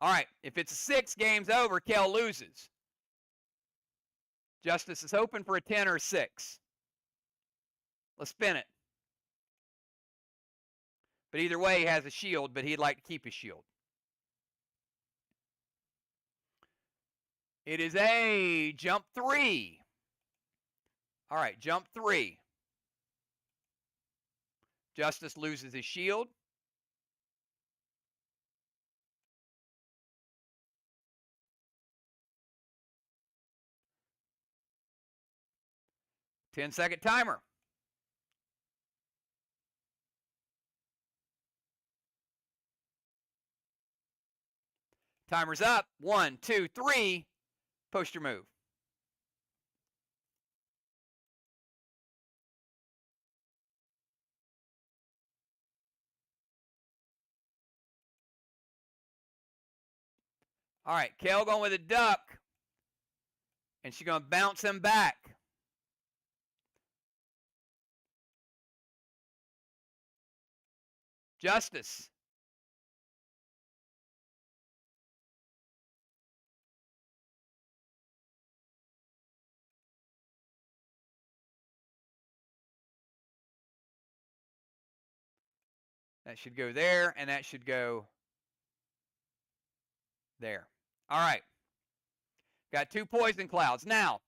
All right, if it's a 6, game's over. Kel loses. Justice is hoping for a 10 or a 6. Let's spin it. But either way, he has a shield, but he'd like to keep his shield. It is a jump 3. All right, jump 3. Justice loses his shield. Ten-second timer. Timer's up. 1, 2, 3. Post your move. All right, Kel going with a duck. And she's going to bounce him back. Justice. That should go there, and that should go there. All right. Got 2 poison clouds. Now,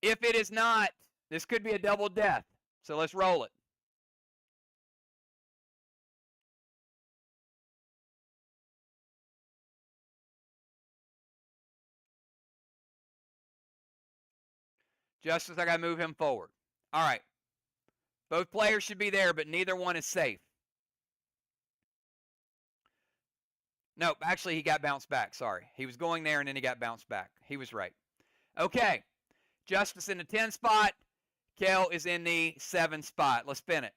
if it is not, this could be a double death. So let's roll it. Justice, I got to move him forward. All right. Both players should be there, but neither one is safe. Nope, actually, he got bounced back. Sorry. He was going there, and then he got bounced back. He was right. Okay. Justice in the 10 spot. Kel is in the 7 spot. Let's spin it.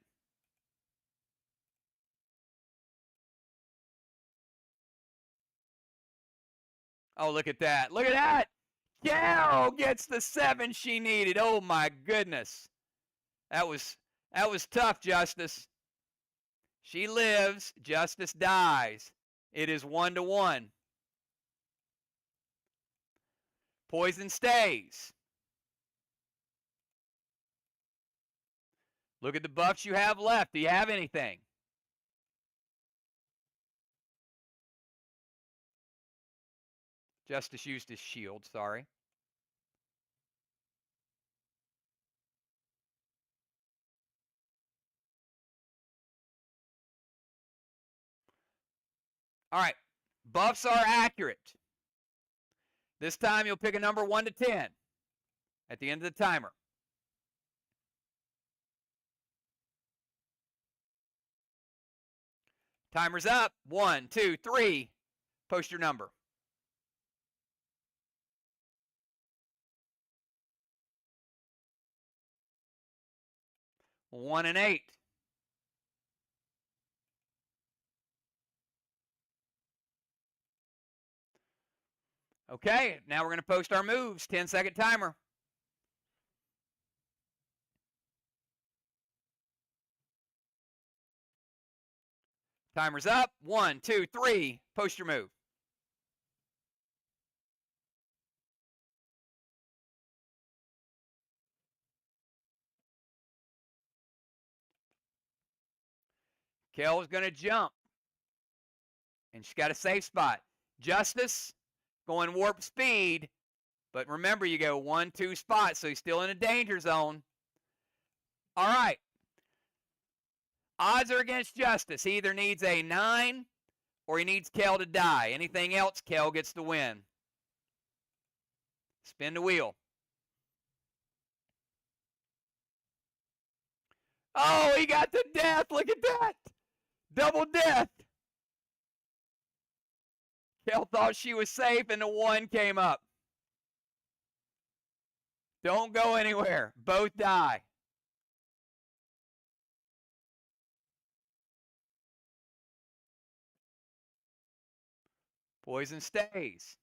Oh, look at that. Look at that. Kel gets the 7 she needed. Oh, my goodness. That was tough, Justice. She lives. Justice dies. It is 1-1. Poison stays. Look at the buffs you have left. Do you have anything? Justice used his shield, sorry. All right. Buffs are accurate. This time you'll pick a number 1 to 10 at the end of the timer. Timer's up. 1, 2, 3. Post your number. One and 8. Okay, now we're going to post our moves. 10-second timer. Timer's up. 1, 2, 3. Post your move. Kel is going to jump. And she's got a safe spot. Justice going warp speed. But remember, you go 1, 2 spots, so he's still in a danger zone. All right. Odds are against Justice. He either needs a 9 or he needs Kel to die. Anything else, Kel gets the win. Spin the wheel. Oh, he got the death. Look at that. Double death. Kel thought she was safe, and the 1 came up. Don't go anywhere. Both die. Poison stays.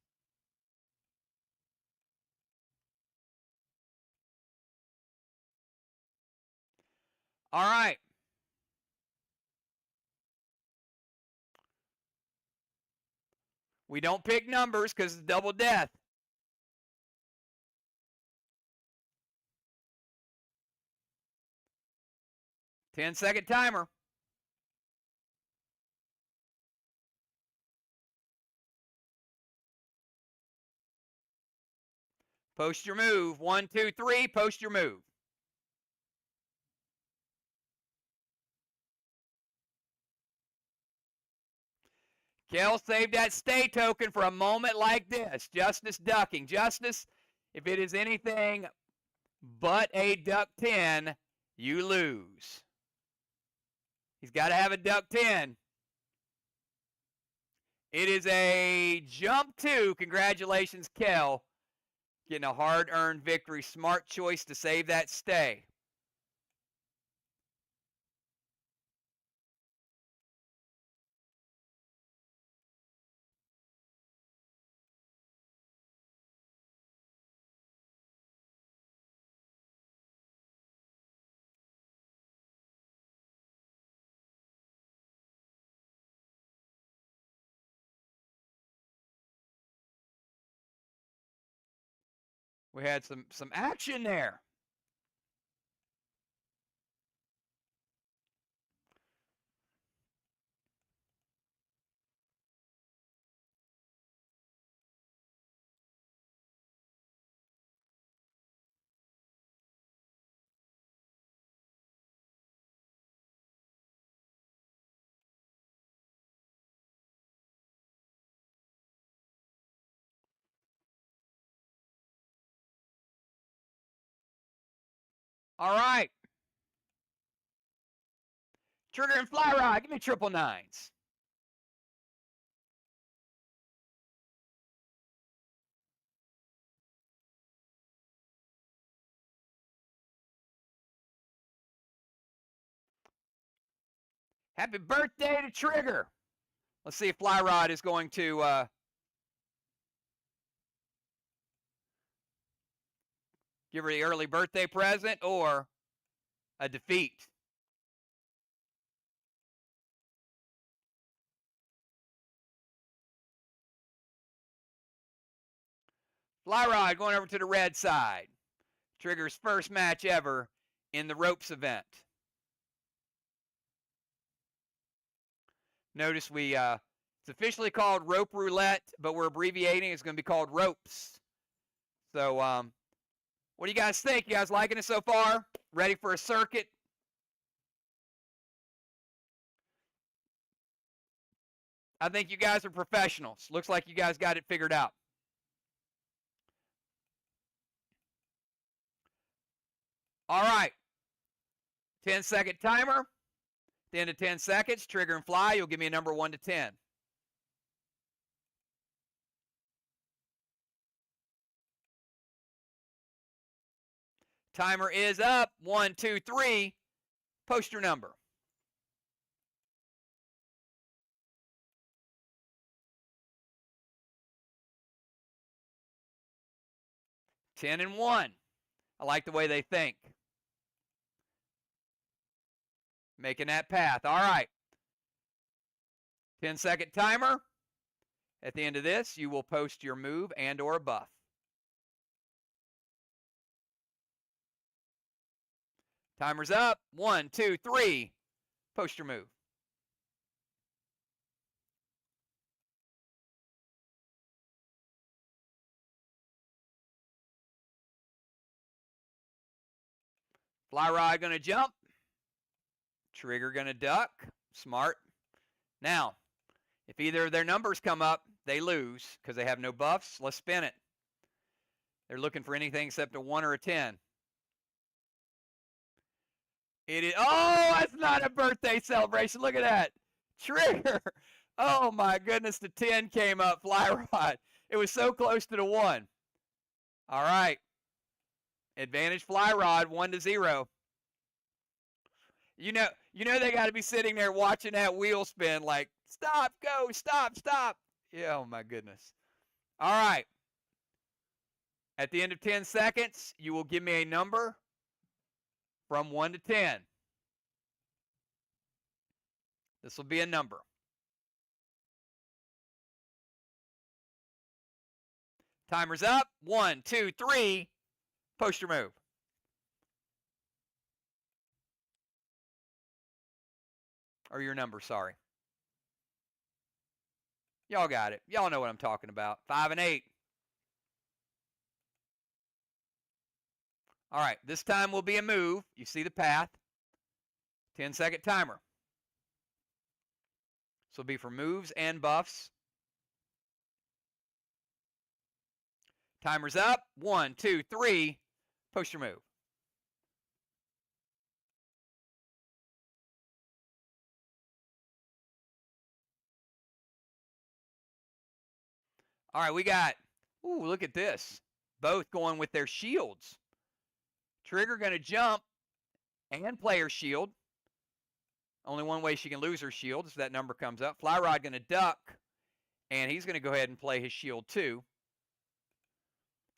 All right. We don't pick numbers because it's double death. 10-second timer. Post your move. 1, 2, 3. Post your move. Kel saved that stay token for a moment like this. Justice ducking. Justice, if it is anything but a duck 10, you lose. He's got to have a duck 10. It is a jump 2. Congratulations, Kel. Getting a hard-earned victory. Smart choice to save that stay. We had some action there. All right. Trigger and fly rod. Give me triple nines. Happy birthday to Trigger. Let's see if fly rod is going to give her the early birthday present or a defeat. Fly rod going over to the red side. Trigger's first match ever in the ropes event. Notice it's officially called rope roulette, but we're abbreviating. It's going to be called ropes. So, what do you guys think? You guys liking it so far? Ready for a circuit? I think you guys are professionals. Looks like you guys got it figured out. All right. 10-second timer. At the end of 10 seconds, trigger and fly. You'll give me a number 1 to 10. Timer is up. 1, 2, 3. Post your number. Ten and 1. I like the way they think. Making that path. All right. 10-second timer. At the end of this, you will post your move and or a buff. Timer's up. 1, 2, 3. Post your move. Fly rod going to jump. Trigger going to duck. Smart. Now, if either of their numbers come up, they lose because they have no buffs. Let's spin it. They're looking for anything except a 1 or a 10. It is. Oh, that's not a birthday celebration. Look at that. Trigger. Oh, my goodness. The 10 came up. Fly rod. It was so close to the 1. All right. Advantage fly rod, 1-0. You know they got to be sitting there watching that wheel spin like, stop, go, stop, stop. Yeah, oh my goodness. All right. At the end of 10 seconds, you will give me a number from 1 to 10. This will be a number. Timer's up. 1, 2, 3. Post your move. Or your number, sorry. Y'all got it. Y'all know what I'm talking about. 5 and 8. All right, this time will be a move. You see the path. 10-second timer. This will be for moves and buffs. Timer's up. 1, 2, 3. Post your move. All right, we got, ooh, look at this. Both going with their shields. Trigger going to jump and play her shield. Only one way she can lose her shield is if that number comes up. Fly Rod going to duck, and he's going to go ahead and play his shield too.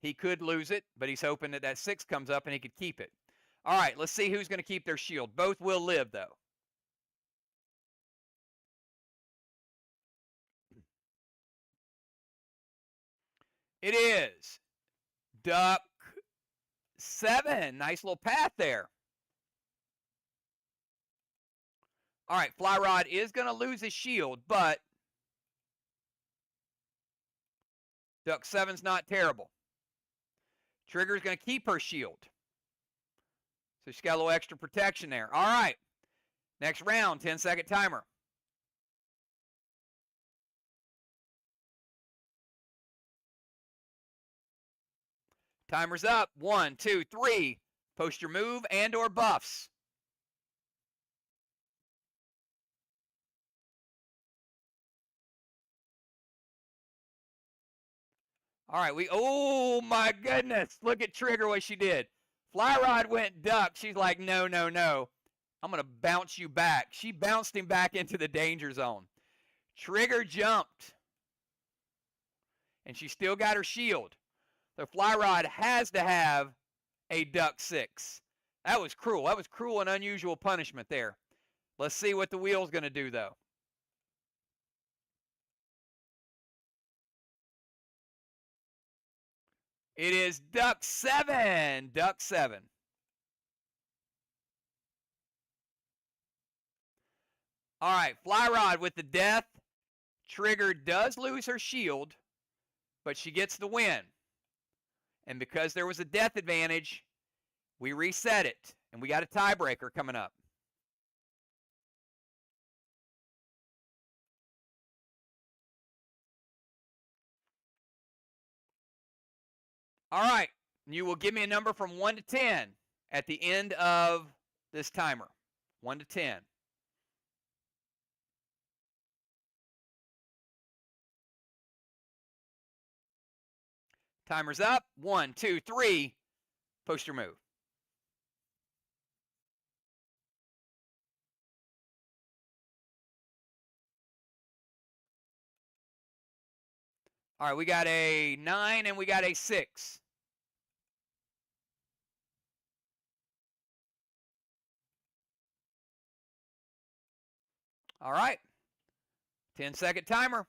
He could lose it, but he's hoping that that 6 comes up and he could keep it. All right, let's see who's going to keep their shield. Both will live, though. It is duck 7. Nice little path there. All right, Fly Rod is going to lose his shield, but duck 7's not terrible. Trigger's going to keep her shield. So she's got a little extra protection there. All right, next round, 10-second timer. Timer's up. 1, 2, 3. Post your move and or buffs. All right, oh my goodness. Look at Trigger, what she did. Fly Rod went duck. She's like, no, no, no. I'm going to bounce you back. She bounced him back into the danger zone. Trigger jumped. And she still got her shield. The Fly Rod has to have a duck 6. That was cruel. That was cruel and unusual punishment there. Let's see what the wheel's going to do, though. It is duck 7. Duck 7. All right, Fly Rod with the death. Trigger does lose her shield, but she gets the win. And because there was a death advantage, we reset it. And we got a tiebreaker coming up. All right. You will give me a number from 1 to 10 at the end of this timer. 1 to 10. Timer's up. 1, 2, 3. Post your move. All right, we got a 9 and we got a 6. All right. 10-second timer.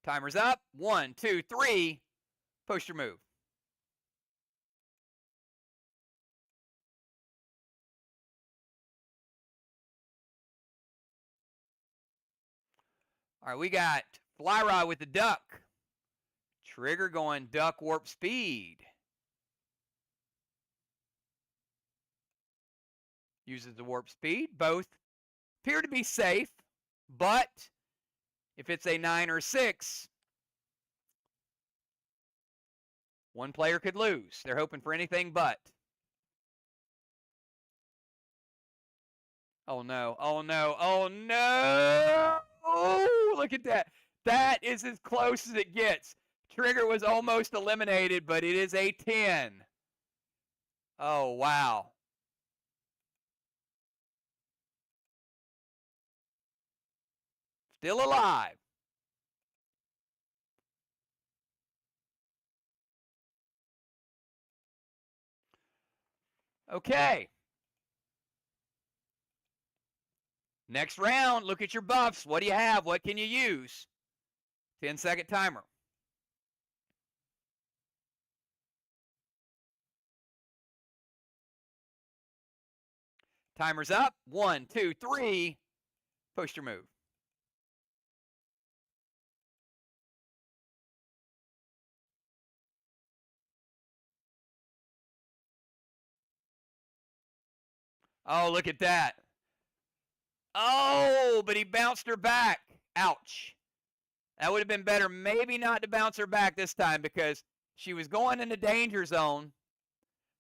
Timer's up. 1, 2, 3. Post your move. All right, we got Fly Rod with the duck. Trigger going duck warp speed. Uses the warp speed. Both appear to be safe, but if it's a 9 or 6, one player could lose. They're hoping for anything but. Oh no, oh no, oh no! Oh, look at that. That is as close as it gets. Trigger was almost eliminated, but it is a 10. Oh, wow. Still alive. Okay. Next round, look at your buffs. What do you have? What can you use? 10-second timer. Timer's up. 1, 2, 3. Post your move. Oh, look at that. Oh, but he bounced her back. Ouch. That would have been better maybe not to bounce her back this time because she was going in the danger zone.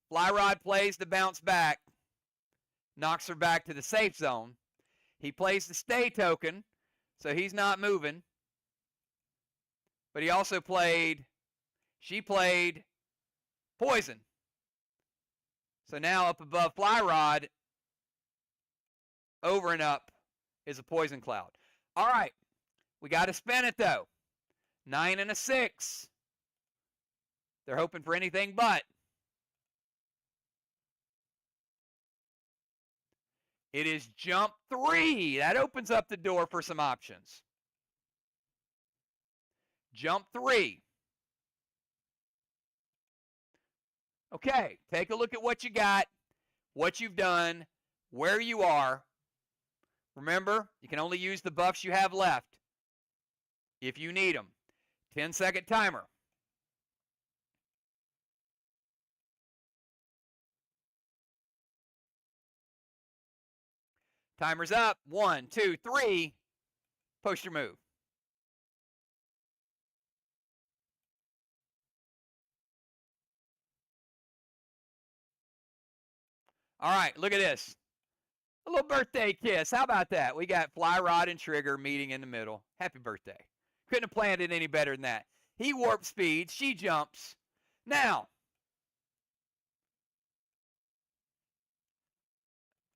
Fly rod plays the bounce back. Knocks her back to the safe zone. He plays the stay token, so he's not moving. But he also played, she played poison. So now up above fly rod, over and up is a poison cloud. All right, we got to spin it though. 9 and a 6. They're hoping for anything but. It is jump 3. That opens up the door for some options. Jump 3. Okay, take a look at what you got, what you've done, where you are. Remember, you can only use the buffs you have left if you need them. 10-second timer. Timer's up. 1, 2, 3. Post your move. All right, look at this. A little birthday kiss. How about that? We got Fly Rod and Trigger meeting in the middle. Happy birthday. Couldn't have planned it any better than that. He warp speeds. She jumps. Now,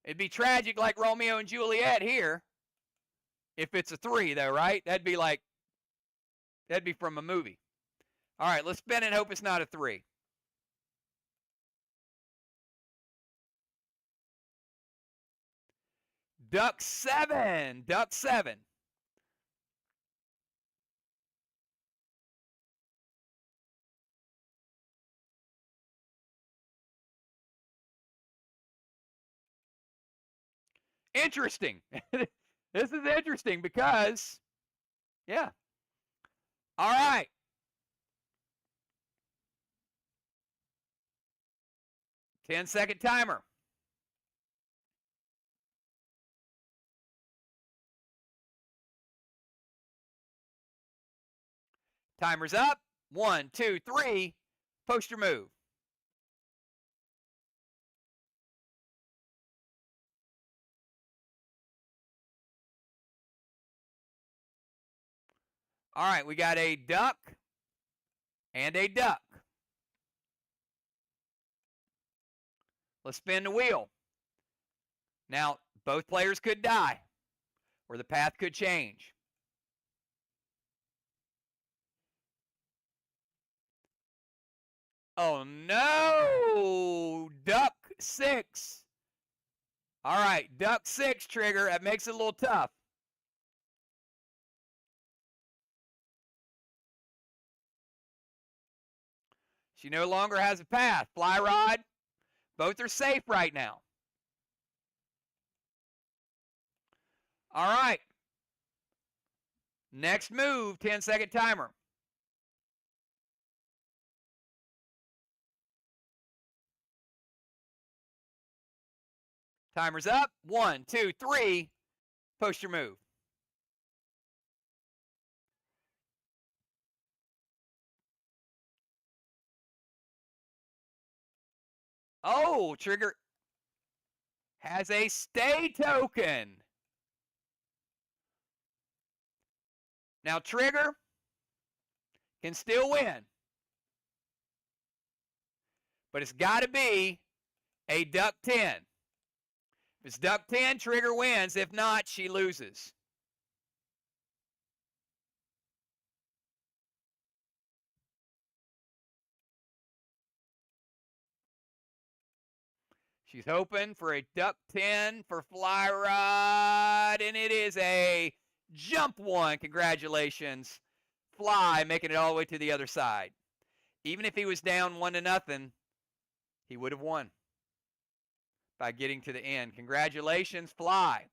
it'd be tragic like Romeo and Juliet here if it's a 3, though, right? That'd be from a movie. All right, let's spin it and hope it's not a 3. Duck 7. Duck 7. Interesting. This is interesting because, yeah. All right. 10-second timer. Timer's up. 1, 2, 3. Post your move. All right, we got a duck and a duck. Let's spin the wheel. Now, both players could die, or the path could change. Oh, no! Duck 6. All right, duck 6, Trigger. That makes it a little tough. She no longer has a path. Fly rod. Both are safe right now. All right. Next move, 10-second timer. Timer's up. 1, 2, 3. Post your move. Oh, Trigger has a stay token. Now, Trigger can still win. But it's got to be a duck 10. If it's duck 10, Trigger wins. If not, she loses. She's hoping for a duck 10 for fly rod, and it is a jump 1. Congratulations. Fly making it all the way to the other side. Even if he was down 1-0, he would have won by getting to the end. Congratulations, Fly.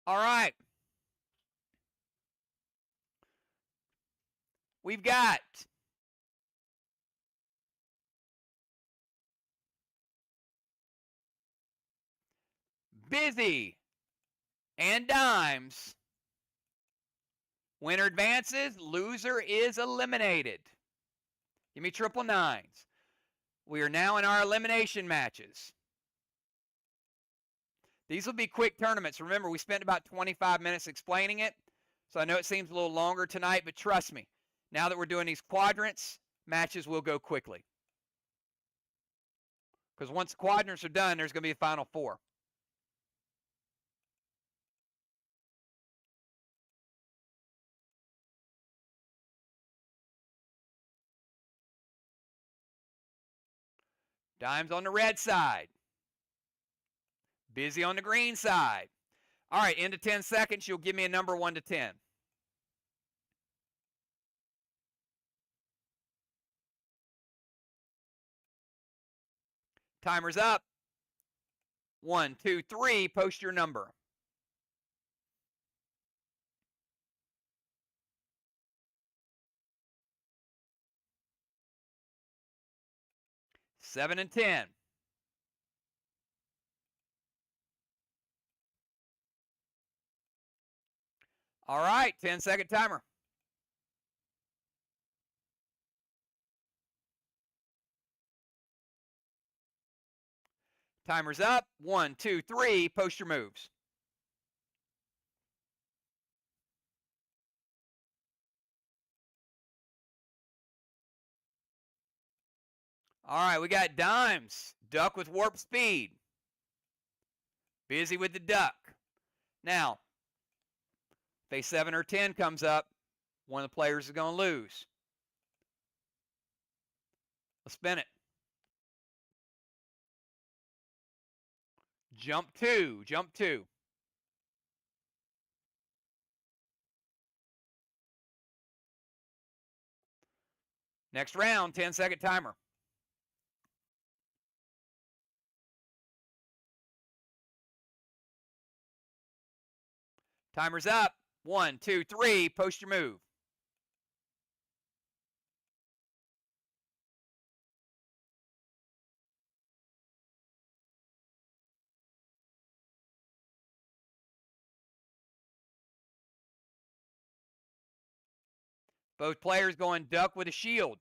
All right. We've got Busy and Dimes. Winner advances, loser is eliminated. Give me triple nines. We are now in our elimination matches. These will be quick tournaments. Remember, we spent about 25 minutes explaining it, so I know it seems a little longer tonight, but trust me, now that we're doing these quadrants, matches will go quickly. Because once the quadrants are done, there's going to be a final 4. Dimes on the red side. Busy on the green side. All right, into 10 seconds, you'll give me a number 1 to 10. Timer's up. 1, 2, 3, post your number. Seven and 10. All right, 10-second timer. Timer's up. 1, 2, 3, post your moves. All right, we got Dimes. Duck with warp speed. Busy with the duck. Now, if a 7 or 10 comes up, one of the players is going to lose. Let's spin it. Jump 2. Jump 2. Next round, 10-second timer. Timer's up. 1, 2, 3, post your move. Both players going duck with a shield.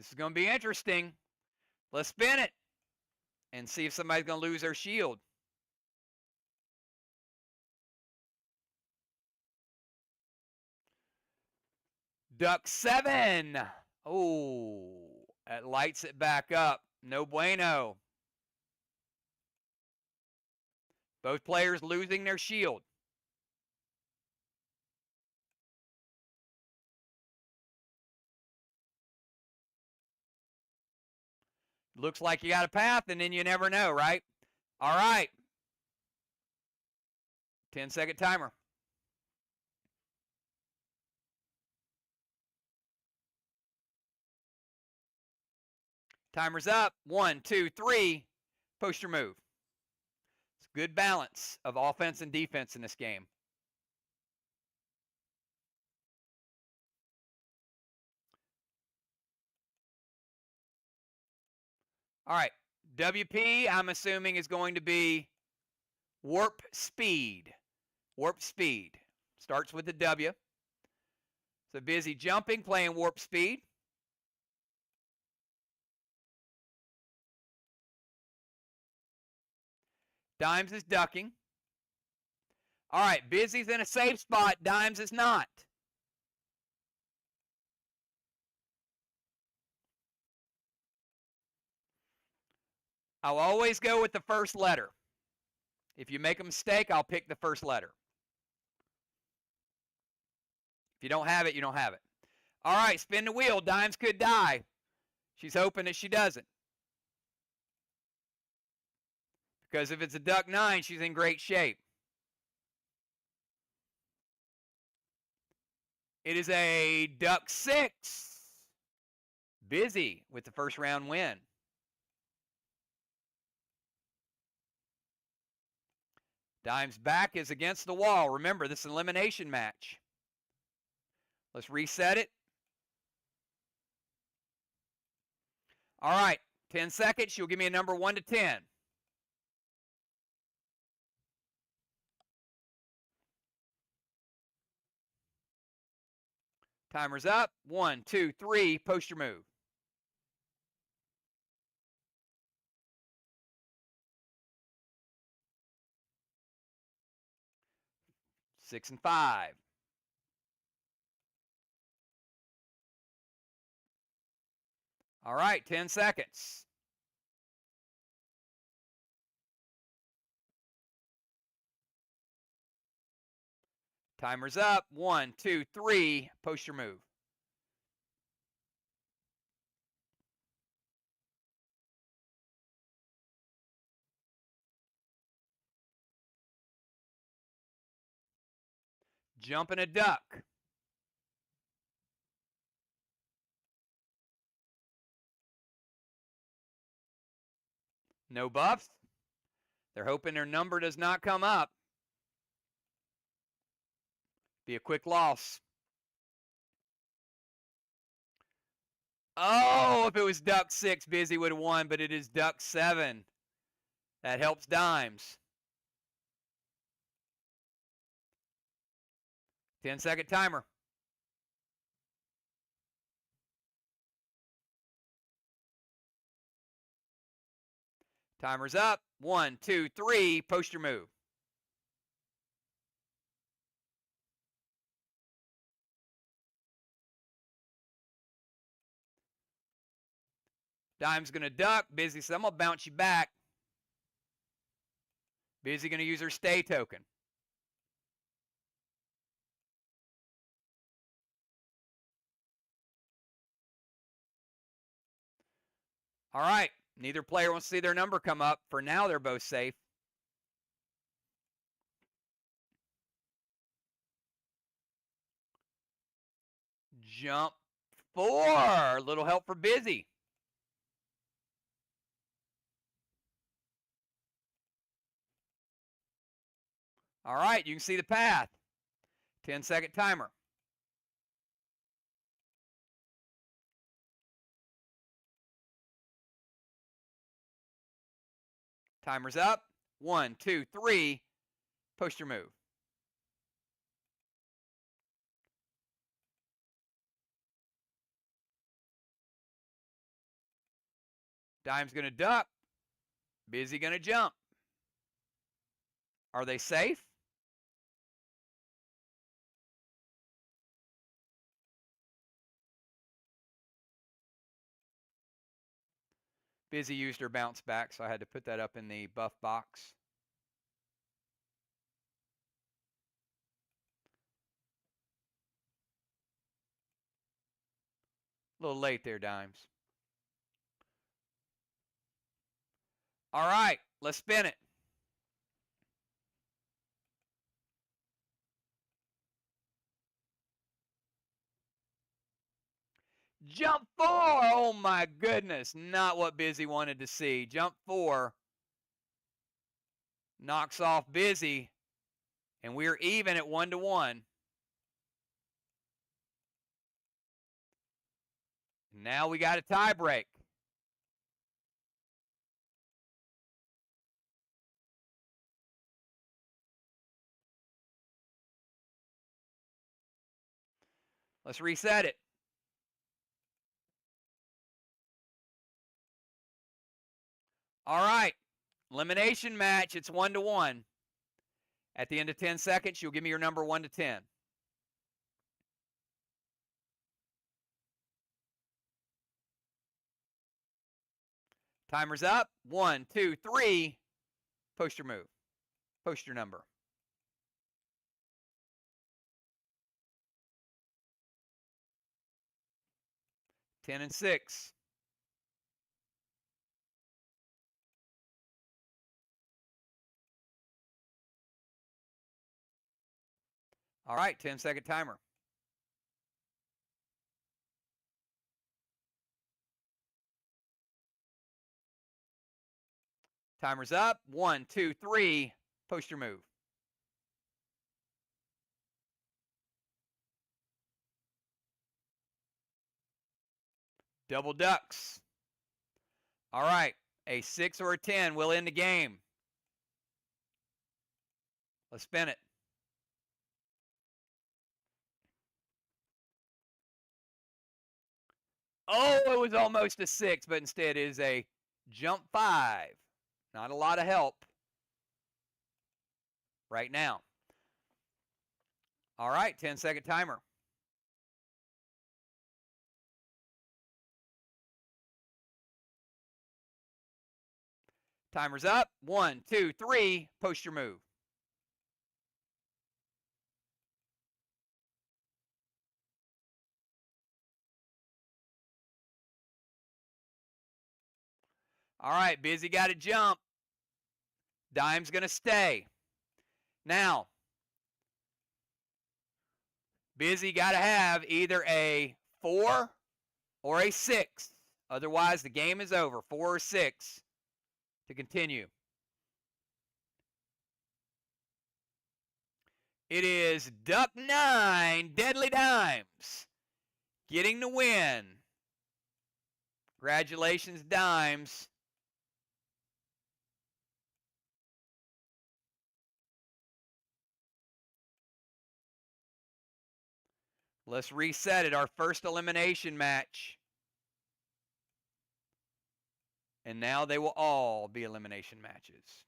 This is going to be interesting. Let's spin it and see if somebody's going to lose their shield. Duck 7. Oh, that lights it back up. No bueno. Both players losing their shield. Looks like you got a path, and then you never know, right? All right. 10-second timer. Timer's up. 1, 2, 3. Post your move. It's a good balance of offense and defense in this game. All right. WP, I'm assuming, is going to be warp speed. Warp speed. Starts with the W. So Busy jumping, playing warp speed. Dimes is ducking. All right, Busy's in a safe spot. Dimes is not. I'll always go with the first letter. If you make a mistake, I'll pick the first letter. If you don't have it, you don't have it. All right, spin the wheel. Dimes could die. She's hoping that she doesn't. Because if it's a duck 9, she's in great shape. It is a duck 6. Busy with the first round win. Dimes back is against the wall. Remember, this is an elimination match. Let's reset it. All right, 10 seconds. She'll give me a number 1 to 10. Timer's up. 1, 2, 3. Post your move. Six and 5. All right, 10 seconds. Timer's up. 1, 2, 3. Post your move. Jumping a duck. No buffs. They're hoping their number does not come up. Be a quick loss. Oh, if it was duck 6, Busy would have won, but it is duck 7. That helps Dimes. 10-second timer. Timer's up. 1, 2, 3. Post your move. Dime's going to duck. Busy says, I'm going to bounce you back. Busy going to use her stay token. All right. Neither player wants to see their number come up. For now, they're both safe. Jump 4. A little help for Busy. All right, you can see the path. 10-second timer. Timer's up. 1, 2, 3. Post your move. Dime's going to duck. Busy going to jump. Are they safe? Busy used her bounce back, so I had to put that up in the buff box. A little late there, Dimes. All right, let's spin it. Jump 4. Oh my goodness. Not what Busy wanted to see. Jump 4 knocks off Busy, and we're even at 1-1. Now we got a tie break. Let's reset it. All right. Elimination match. It's 1-1. At the end of 10 seconds, you'll give me your number 1 to 10. Timer's up. 1, 2, 3. Post your move. Post your number. 10 and 6. All right, 10-second timer. Timer's up. 1, 2, 3. Post your move. Double ducks. All right, a 6 or a 10 will end the game. Let's spin it. Oh, it was almost a 6, but instead it is a jump 5. Not a lot of help right now. All right, 10-second timer. Timer's up. 1, 2, 3. Post your move. All right, Busy got a jump. Dime's going to stay. Now, Busy got to have either a 4 or a 6. Otherwise, the game is over. 4 or 6 to continue. It is Duck 9, Deadly Dimes, getting the win. Congratulations, Dimes. Let's reset it. Our first elimination match. And now they will all be elimination matches.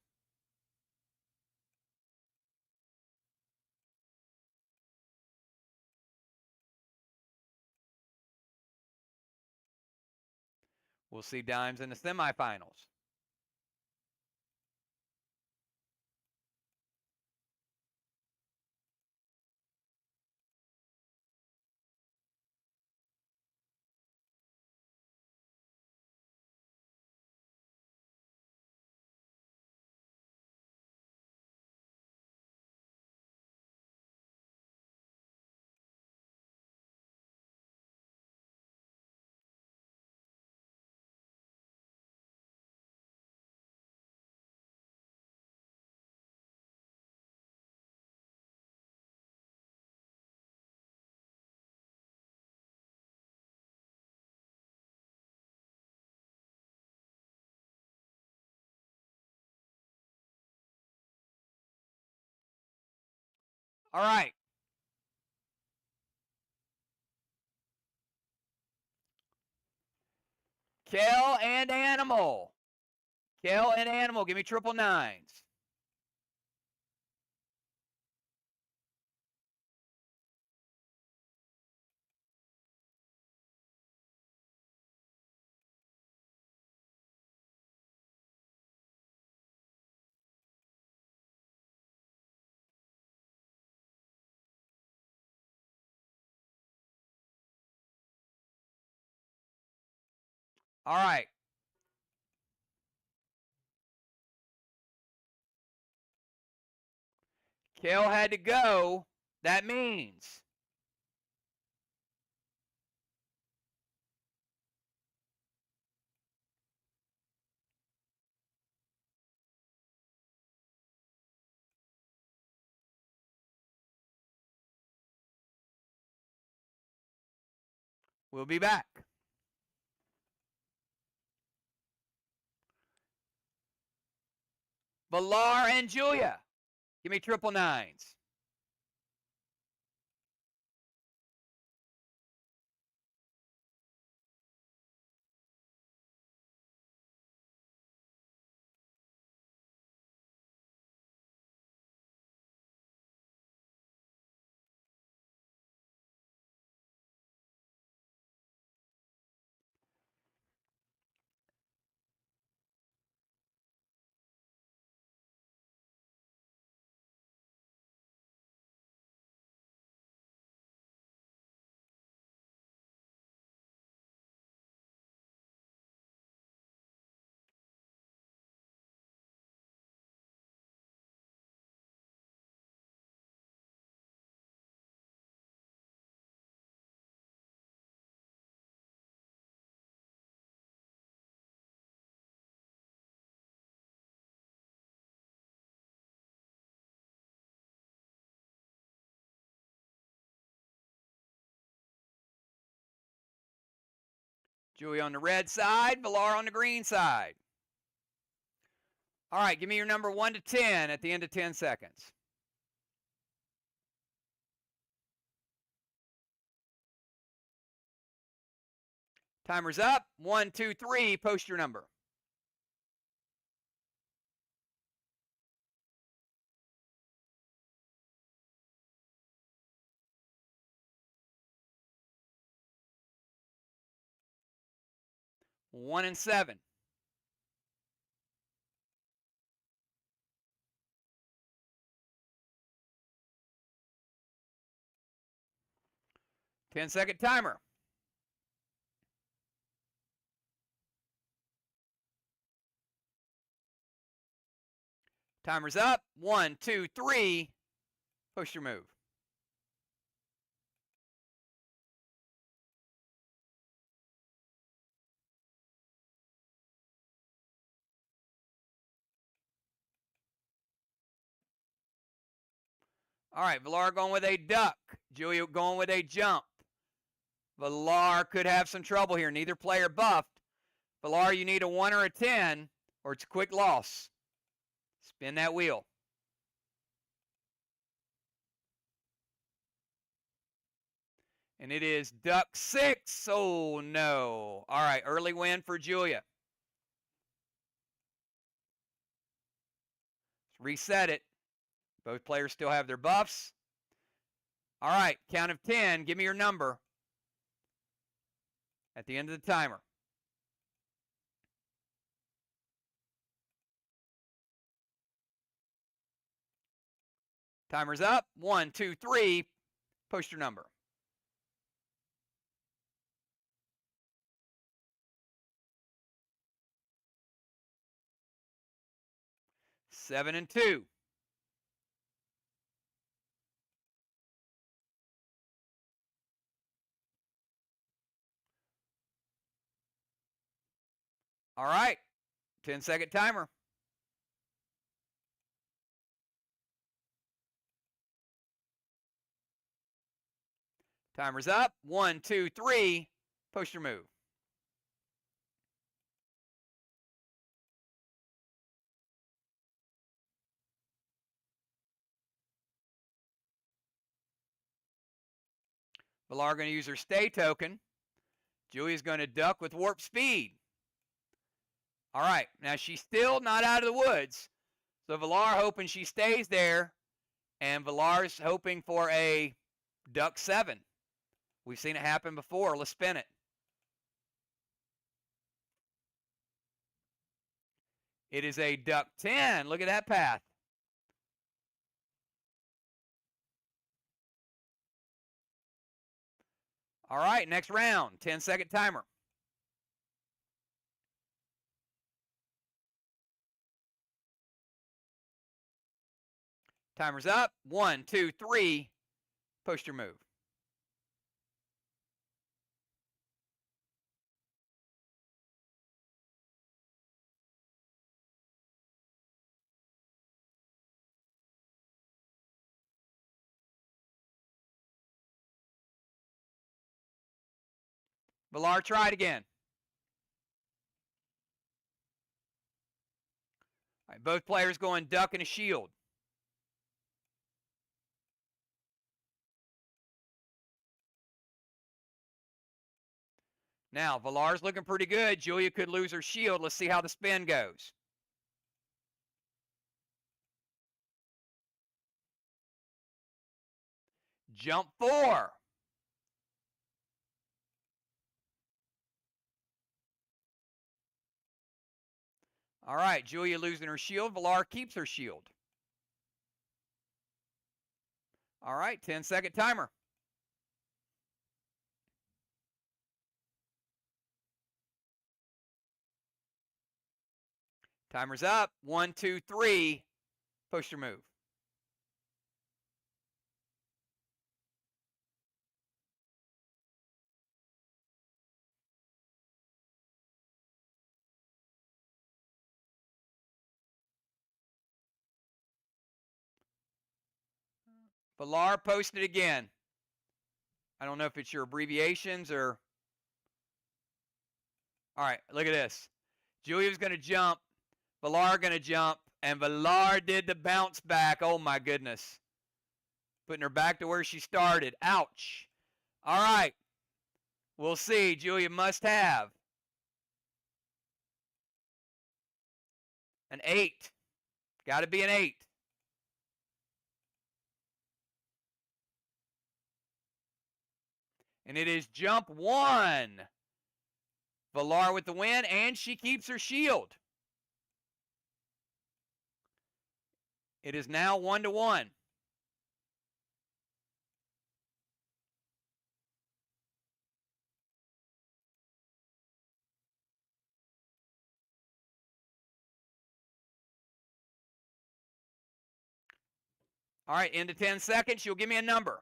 We'll see Dimes in the semifinals. All right. Kel and Animal. Kel and Animal, give me triple nines. All right. Kel had to go. That means we'll be back. Valar and Julia. Give me triple nines. Julia on the red side, Valar on the green side. All right, give me your number 1 to 10 at the end of 10 seconds. Timer's up. 1, 2, 3. Post your number. One and 7. Ten-second timer. Timer's up. 1, 2, 3. Post your move. All right, Valar going with a duck. Julia going with a jump. Valar could have some trouble here. Neither player buffed. Valar, you need a 1 or a 10, or it's a quick loss. Spin that wheel. And it is duck 6. Oh, no. All right, early win for Julia. Let's reset it. Both players still have their buffs. All right, count of 10. Give me your number at the end of the timer. Timer's up. 1, 2, 3. Post your number. Seven and 2. All right, 10-second timer. Timer's up. 1, 2, 3. Post your move. Valar going to use her stay token. Julia's going to duck with warp speed. All right, now she's still not out of the woods. So Valar hoping she stays there, and Valar's hoping for a duck 7. We've seen it happen before. Let's spin it. It is a duck 10. Look at that path. All right, next round. 10-second timer. Timer's up. 1, 2, 3. Post your move. Villar, try it again. All right, both players going duck and a shield. Now, Villar's looking pretty good. Julia could lose her shield. Let's see how the spin goes. Jump 4. All right, Julia losing her shield. Villar keeps her shield. All right, 10-second timer. Timer's up. 1, 2, 3. Post your move. Villar posted again. I don't know if it's your abbreviations or... All right, look at this. Julia's going to jump. Villar going to jump. And Villar did the bounce back. Oh, my goodness. Putting her back to where she started. Ouch. All right. We'll see. Julia must have an 8. Got to be an 8. And it is jump 1. Villar with the win, and she keeps her shield. It is now 1-1. All right, into 10 seconds. You'll give me a number.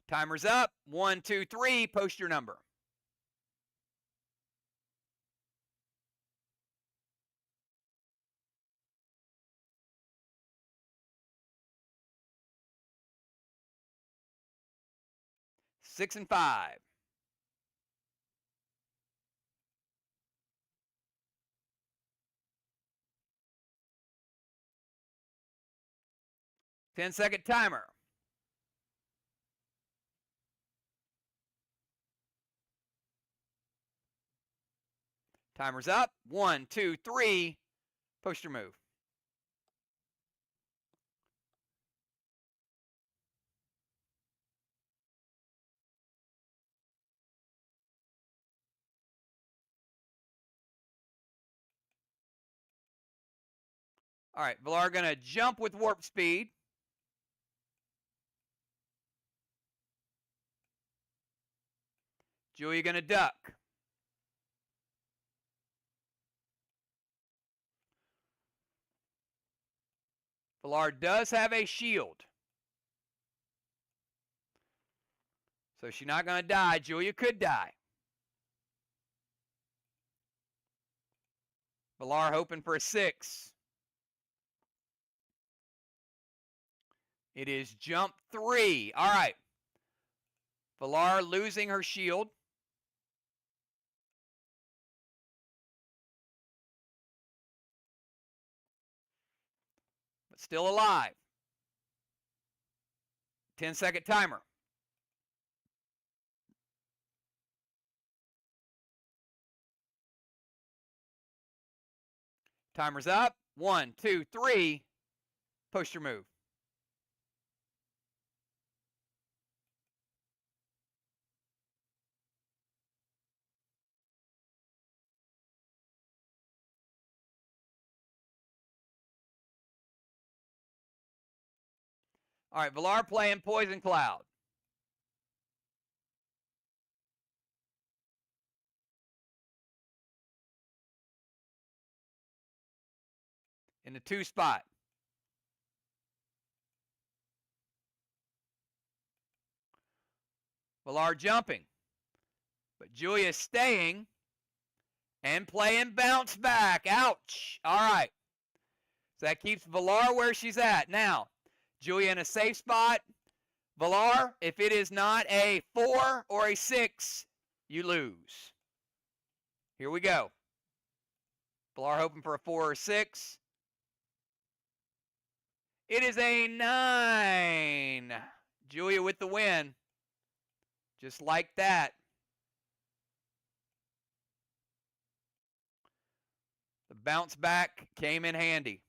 Timer's up. 1, 2, 3. Post your number. Six and 5. Ten-second timer. Timer's up. 1, 2, 3. Post your move. All right, Villar going to jump with warp speed. Julia going to duck. Villar does have a shield. So she's not going to die. Julia could die. Villar hoping for a 6. It is jump 3. All right. Villar losing her shield. But still alive. 10-second timer. Timer's up. 1, 2, 3. Post your move. All right, Villar playing Poison Cloud. in the 2 spot. Villar jumping. But Julia staying and playing bounce back. Ouch. All right. So that keeps Villar where she's at. Now, Julia in a safe spot. Villar, if it is not a 4 or a 6, you lose. Here we go. Villar hoping for a 4 or 6. It is a 9. Julia with the win. Just like that. The bounce back came in handy.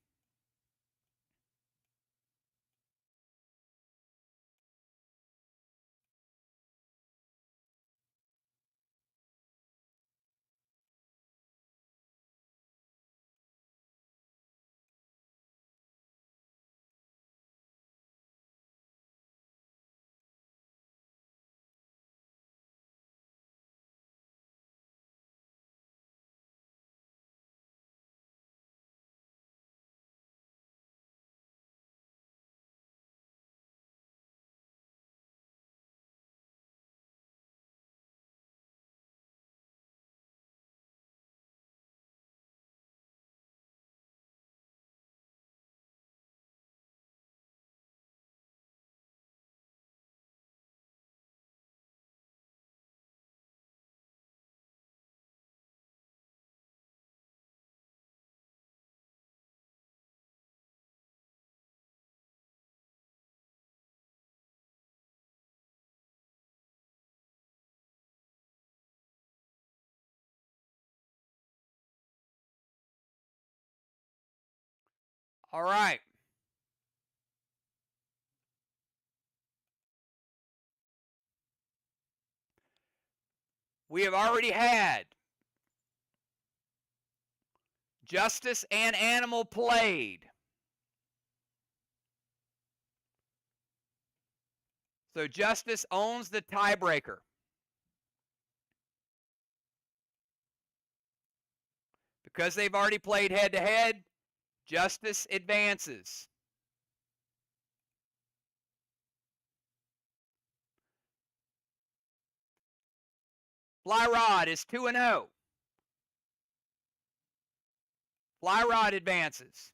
All right. We have already had Justice and Animal played. So Justice owns the tiebreaker. Because they've already played head-to-head, Justice advances. Fly Rod is 2-0. Fly Rod advances.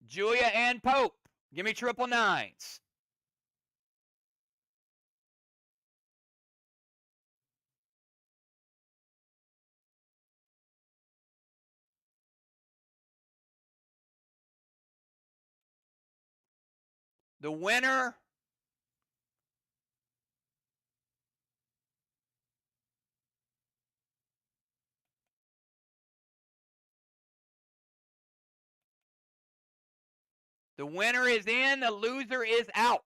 Julia and Pope, give me triple nines. The winner is in, the loser is out.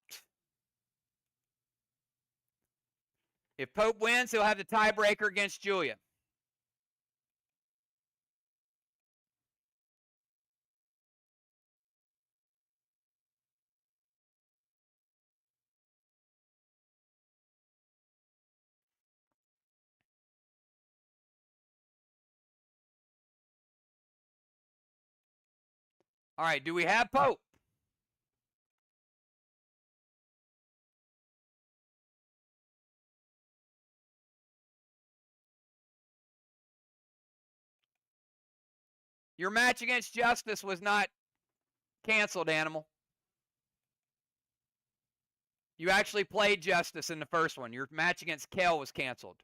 If Pope wins, he'll have the tiebreaker against Julia. All right, do we have Pope? Your match against Justice was not canceled, Animal. You actually played Justice in the first one. Your match against Kel was canceled.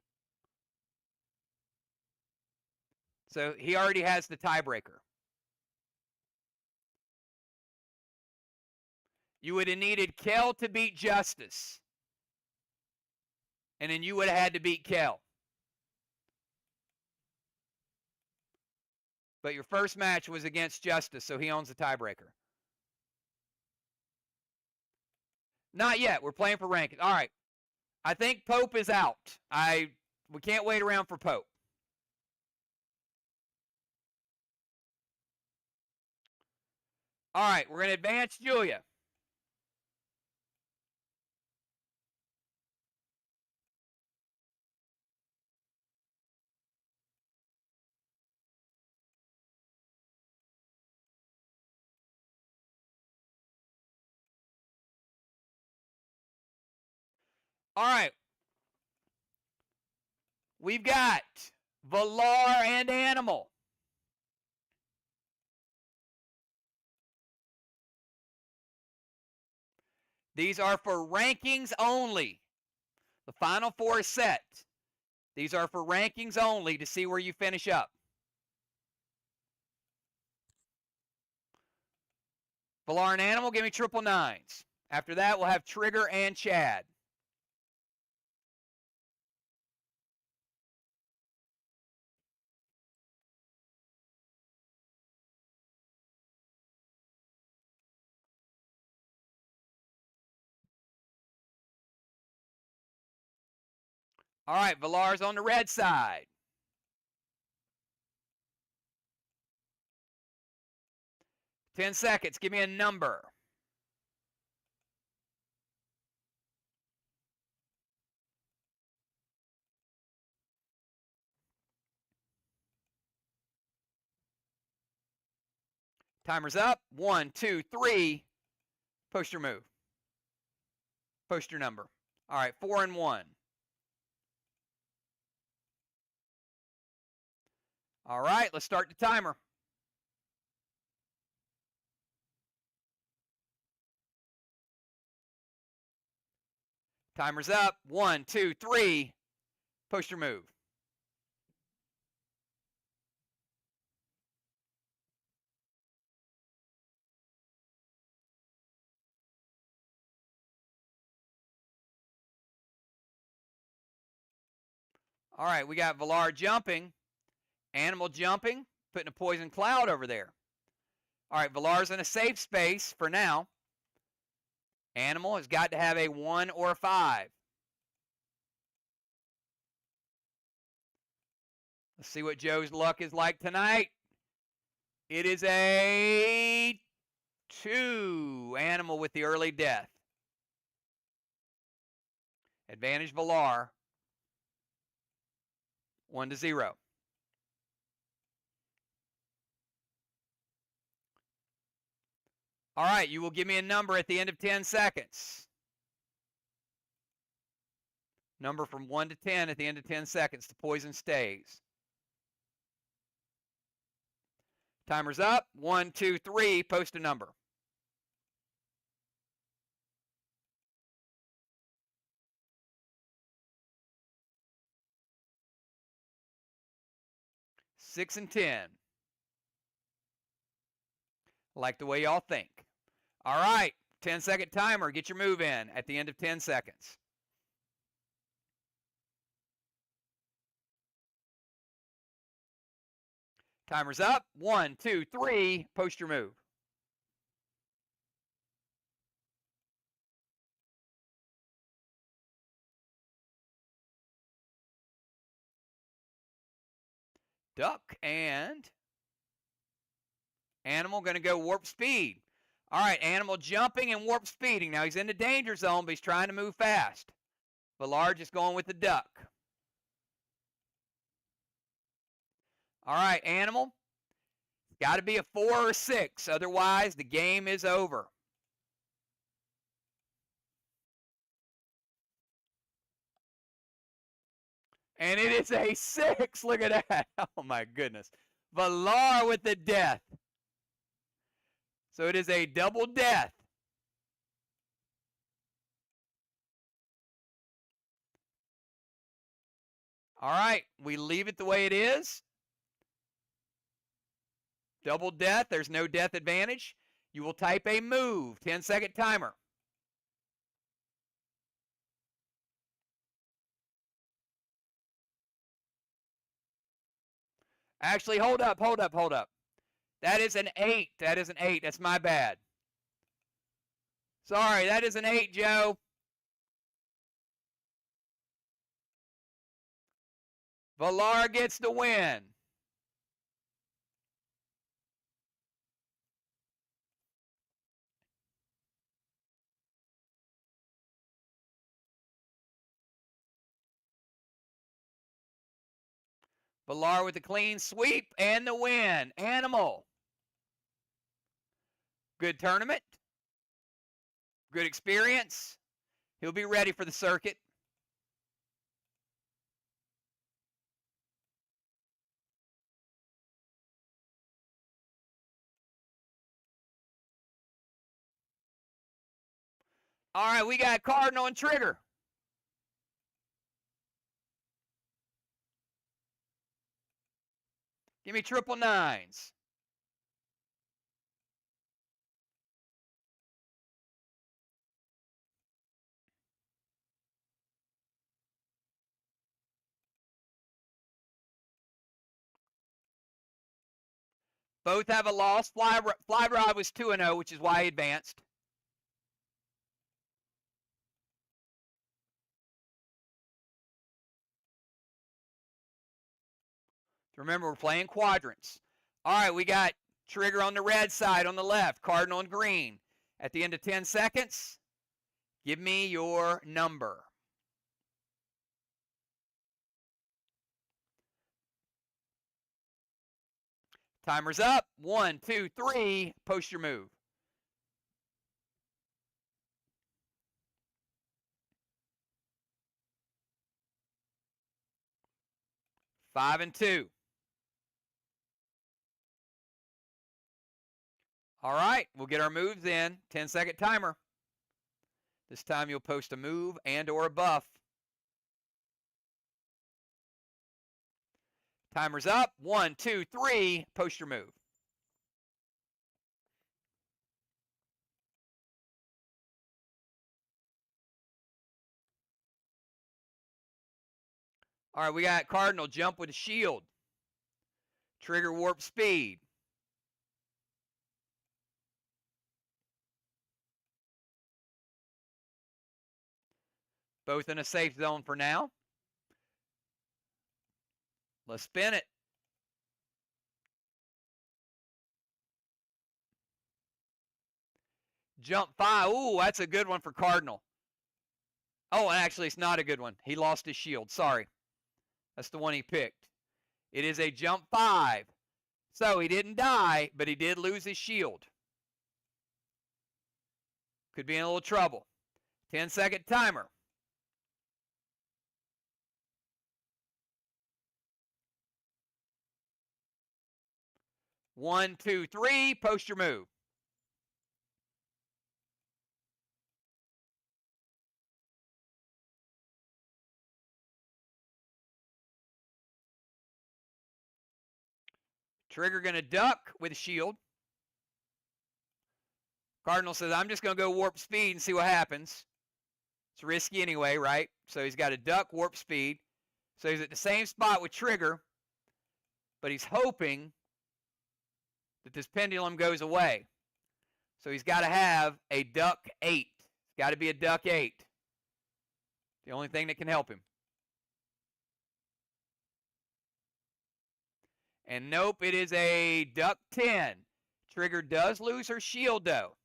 So he already has the tiebreaker. You would have needed Kel to beat Justice. And then you would have had to beat Kel. But your first match was against Justice, so he owns the tiebreaker. Not yet. We're playing for rankings. All right. I think Pope is out. We can't wait around for Pope. All right, we're going to advance Julia. All right. We've got Valar and Animal. These are for rankings only. The final four is set. These are for rankings only to see where you finish up. Valar and Animal, give me 999s. After that, we'll have Trigger and Chad. All right, Valar's on the red side. Ten seconds. Give me a number. Timer's up. 1, 2, 3. Post your move. Post your number. All right, 4 and 1. All right, let's start the timer. Timer's up. 1, 2, 3. Post your move. All right, we got Valar jumping, Animal jumping, putting a poison cloud over there. All right, Valar's in a safe space for now. Animal has got to have a 1 or a 5. Let's see what Joe's luck is like tonight. It is a 2. Animal with the early death. Advantage Valar. 1 to 0. All right, you will give me a number at the end of 10 seconds. Number from 1 to 10 at the end of 10 seconds. The poison stays. Timer's up. 1, 2, 3. Post a number. Six and 10. I like the way y'all think. All right, 10-second timer. Get your move in at the end of 10 seconds. Timer's up. 1, 2, 3. Post your move. Duck and Animal going to go warp speed. All right, Animal jumping and warp speeding. Now he's in the danger zone, but he's trying to move fast. Valar just going with the duck. All right, Animal. Got to be a 4 or 6. Otherwise, the game is over. And it is a 6. Look at that. Oh, my goodness. Valar with the death. So it is a double death. All right, we leave it the way it is. Double death. There's no death advantage. You will type a move. 10-second timer. Actually, hold up. That is an 8. That's my bad. Sorry, that is an 8, Joe. Villar gets the win. Villar with the clean sweep and the win. Animal. Good tournament. Good experience. He'll be ready for the circuit. All right, we got Cardinal and Trigger. Give me triple nines. Both have a loss. Fly Rod was 2-0, which is why he advanced. Remember, we're playing quadrants. All right, we got Trigger on the red side on the left, Cardinal and green. At the end of 10 seconds, give me your number. Timer's up. 1, 2, 3. Post your move. Five and 2. All right, we'll get our moves in. 10-second timer. This time you'll post a move and or a buff. Timer's up. 1, 2, 3. Post your move. All right, we got Cardinal jump with a shield. Trigger warp speed. Both in a safe zone for now. Let's spin it. Jump 5. Ooh, that's a good one for Cardinal. Oh, actually, it's not a good one. He lost his shield. Sorry. That's the one he picked. It is a jump 5. So he didn't die, but he did lose his shield. Could be in a little trouble. 10-second timer. One, two, three. Post your move. Trigger going to duck with a shield. Cardinal says, I'm just going to go warp speed and see what happens. It's risky anyway, right? So he's got to duck warp speed. So he's at the same spot with Trigger, but he's hoping that this pendulum goes away. So he's got to have a duck 8. It's got to be a duck 8. The only thing that can help him. And nope, it is a duck 10. Trigger does lose her shield, though.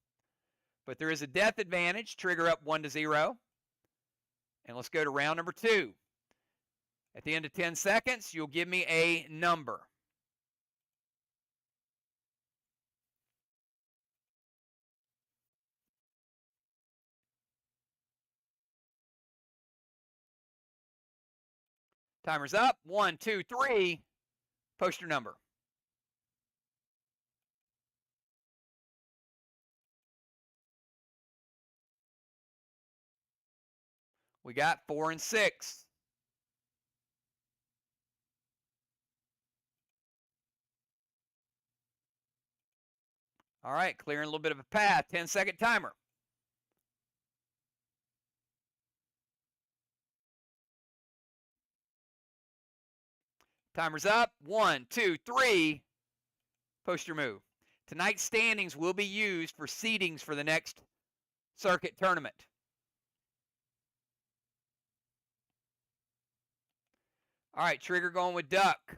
But there is a death advantage. Trigger up 1-0. And let's go to round number 2. At the end of 10 seconds, you'll give me a number. Timer's up. 1, 2, 3. Post your number. We got 4 and 6. All right, clearing a little bit of a path. 10-second timer. Timer's up. 1, 2, 3. Post your move. Tonight's standings will be used for seedings for the next circuit tournament. All right, trigger going with duck.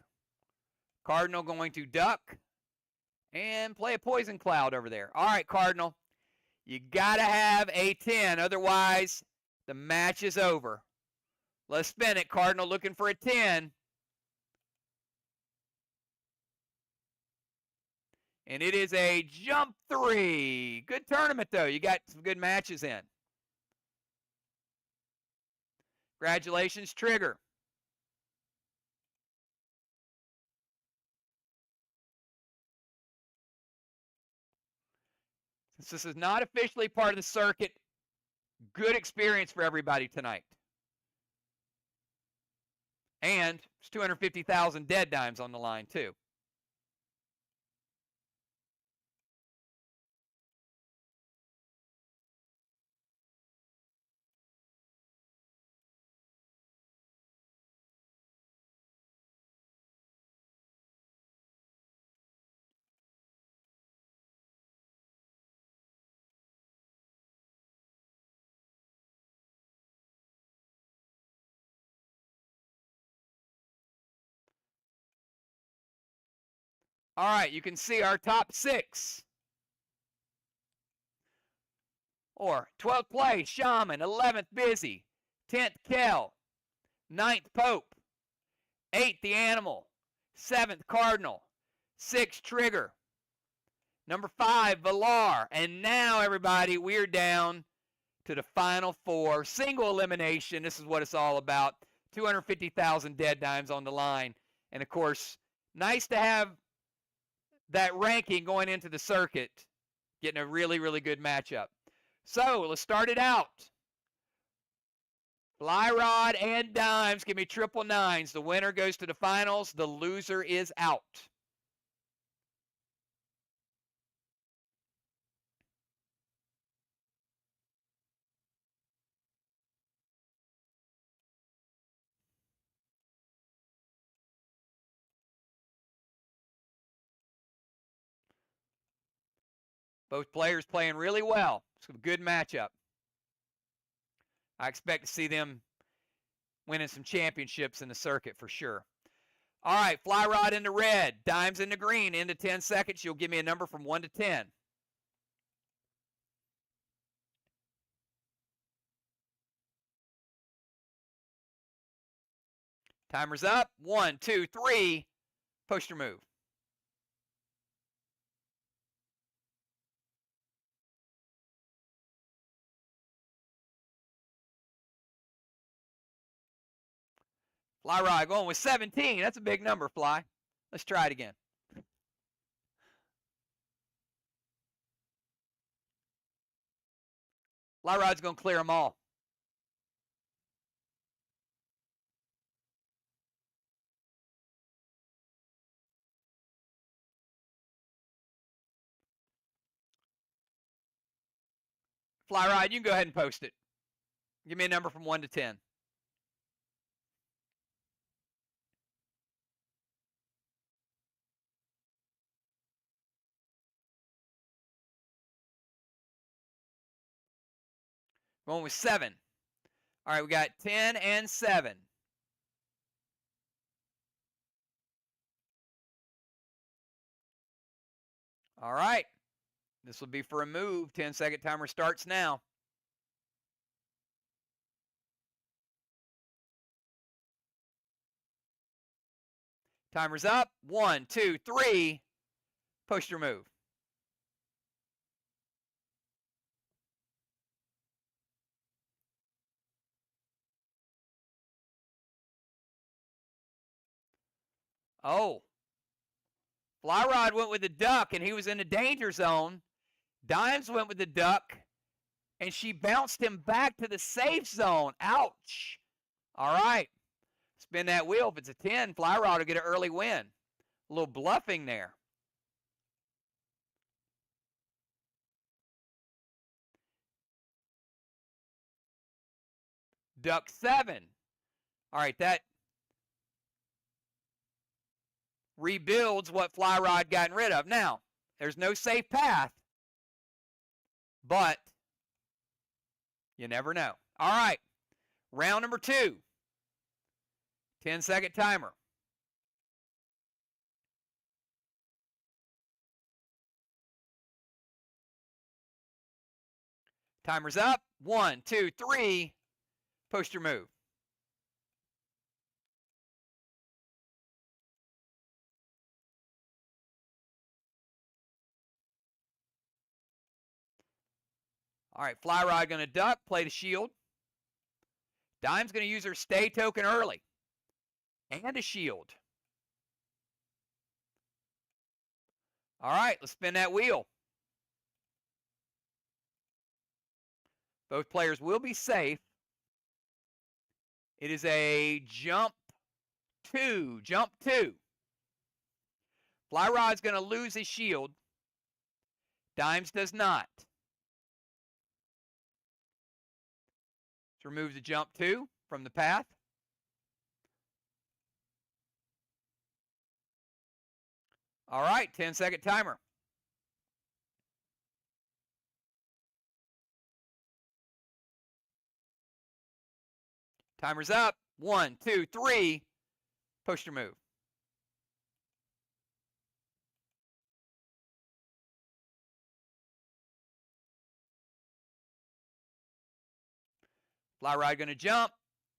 Cardinal going to duck and play a poison cloud over there. All right, Cardinal, you got to have a 10. Otherwise, the match is over. Let's spin it. Cardinal looking for a 10. And it is a jump 3. Good tournament, though. You got some good matches in. Congratulations, Trigger. Since this is not officially part of the circuit, good experience for everybody tonight. And there's 250,000 dead dimes on the line, too. All right, you can see our top 6. Or 12th place, Shaman. 11th, Busy. 10th, Kel. 9th, Pope. 8th, The Animal. 7th, Cardinal. 6th, Trigger. Number 5, Valar. And now, everybody, we're down to the final 4. Single elimination. This is what it's all about. 250,000 dead dimes on the line. And, of course, nice to have that ranking going into the circuit, getting a really, really good matchup. So let's start it out. Fly Rod and Dimes, give me triple nines. The winner goes to the finals. The loser is out. Both players playing really well. It's a good matchup. I expect to see them winning some championships in the circuit for sure. All right, Fly Rod into red, Dimes into green. Into 10 seconds, you'll give me a number from 1 to 10. Timer's up. 1, 2, 3. Post your move. Fly Rod going with 17. That's a big number, Fly. Let's try it again. Fly Rod's going to clear them all. Fly Rod, you can go ahead and post it. Give me a number from 1 to 10. Going with 7. All right, we got 10 and 7. All right. This will be for a move. 10-second timer starts now. Timer's up. 1, 2, 3. Post your move. Oh. Fly Rod went with the duck, and he was in the danger zone. Dimes went with the duck, and she bounced him back to the safe zone. Ouch. All right. Spin that wheel. If it's a 10, Fly Rod will get an early win. A little bluffing there. Duck 7. All right, that rebuilds what Fly Rod gotten rid of. Now, there's no safe path, but You never know. All right. Round number 2. 10-second timer. Timer's up. 1, 2, 3. Post your move. All right, Fly Rod going to duck, play the shield. Dime's going to use her stay token early. And a shield. All right, let's spin that wheel. Both players will be safe. It is a jump 2. Jump 2. Fly Rod's going to lose his shield. Dimes does not. Let's remove the jump 2 from the path. All right, 10-second timer. Timer's up. 1, 2, 3. Post your move. Fly Rod going to jump.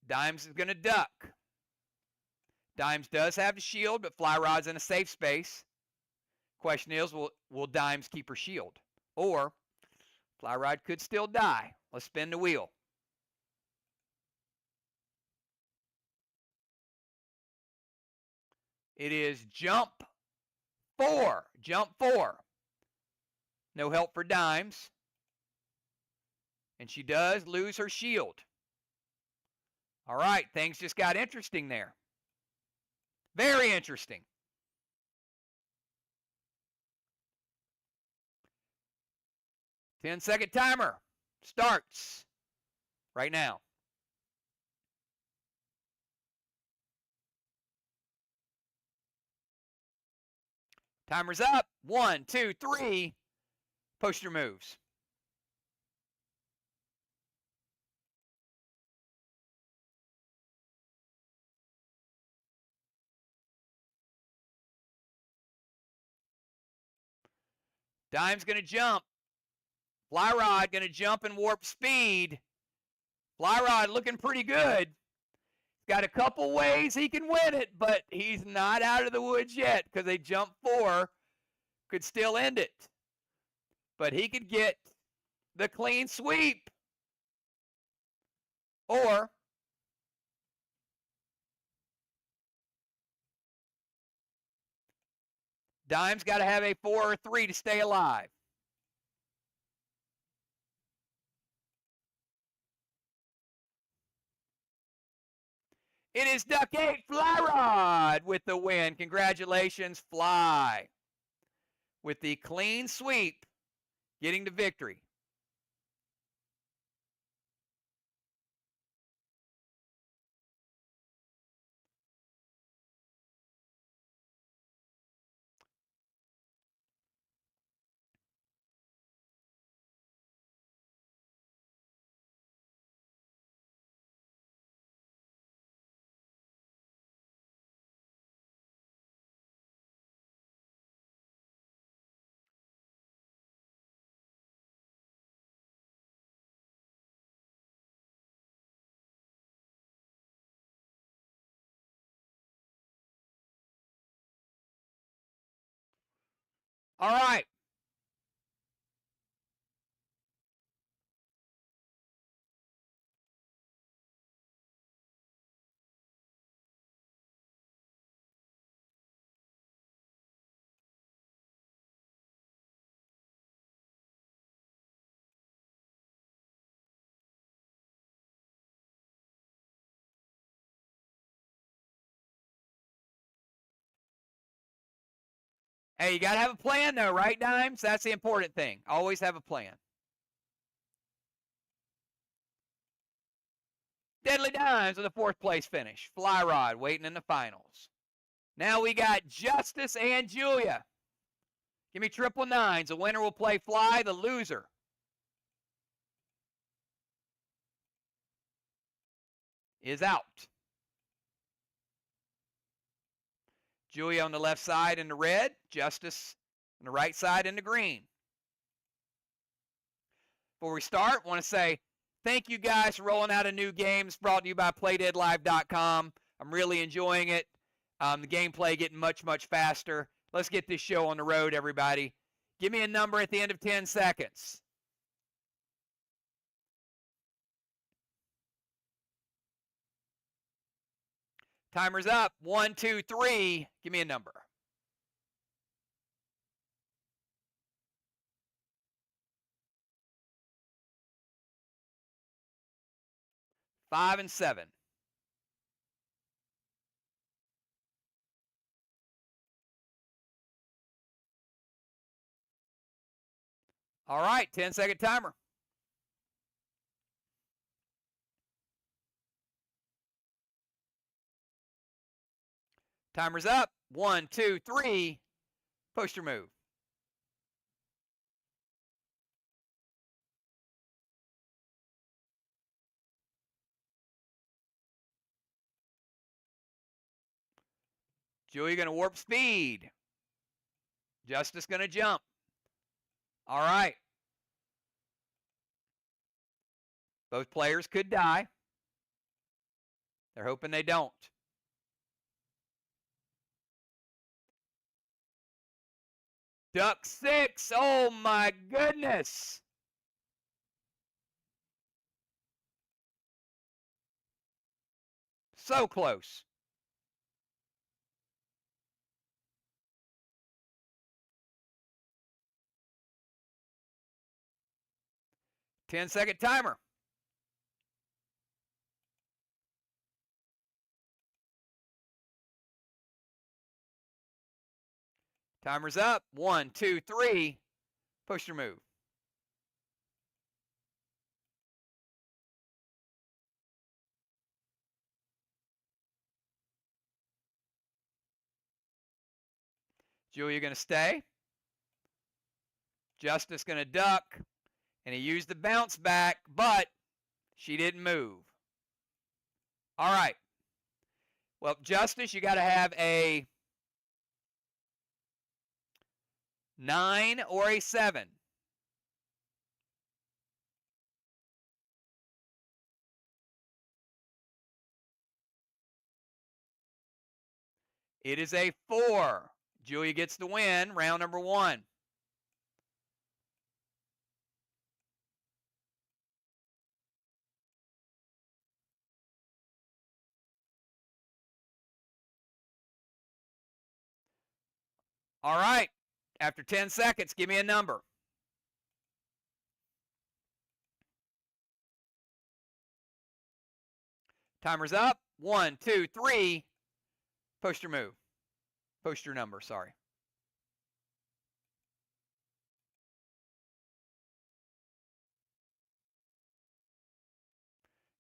Dimes is going to duck. Dimes does have the shield, but Fly Rod's in a safe space. Question is, will Dimes keep her shield? Or Fly Rod could still die. Let's spin the wheel. It is jump 4. Jump 4. No help for Dimes. And she does lose her shield. All right, things just got interesting there. Very interesting. Ten-second timer starts right now. Timer's up. 1, 2, 3. Post your moves. Dime's going to jump. Fly Rod going to jump and warp speed. Fly Rod looking pretty good. Got a couple ways he can win it, but he's not out of the woods yet because a jump 4 could still end it. But he could get the clean sweep. Or Dime's got to have a 4 or 3 to stay alive. It is Duck 8 Fly Rod with the win. Congratulations, Fly. With the clean sweep, getting the victory. All right. Hey, you got to have a plan, though, right, Dimes? That's the important thing. Always have a plan. Deadly Dimes with a 4th place finish. Fly Rod waiting in the finals. Now we got Justice and Julia. Give me 999s. The winner will play Fly, the loser is out. Julia on the left side in the red, Justice on the right side in the green. Before we start, I want to say thank you guys for rolling out of new games brought to you by PlayDeadLive.com. I'm really enjoying it. The gameplay getting much, much faster. Let's get this show on the road, everybody. Give me a number at the end of 10 seconds. Timer's up. 1, 2, 3. Give me a number. 5 and 7. All right, 10-second timer. Timer's up. 1, 2, 3. Post your move. Julia going to warp speed. Justice going to jump. All right. Both players could die. They're hoping they don't. Duck 6. Oh, my goodness. So close. Ten-second timer. Timer's up. 1, 2, 3. Push your move. Julia going to stay. Justice going to duck. And he used the bounce back, but she didn't move. All right. Well, Justice, you got to have a 9 or a 7. It is a 4. Julia gets the win, round number 1. All right. After 10 seconds, give me a number. Timer's up. 1, 2, 3. Post your move. Post your number, sorry.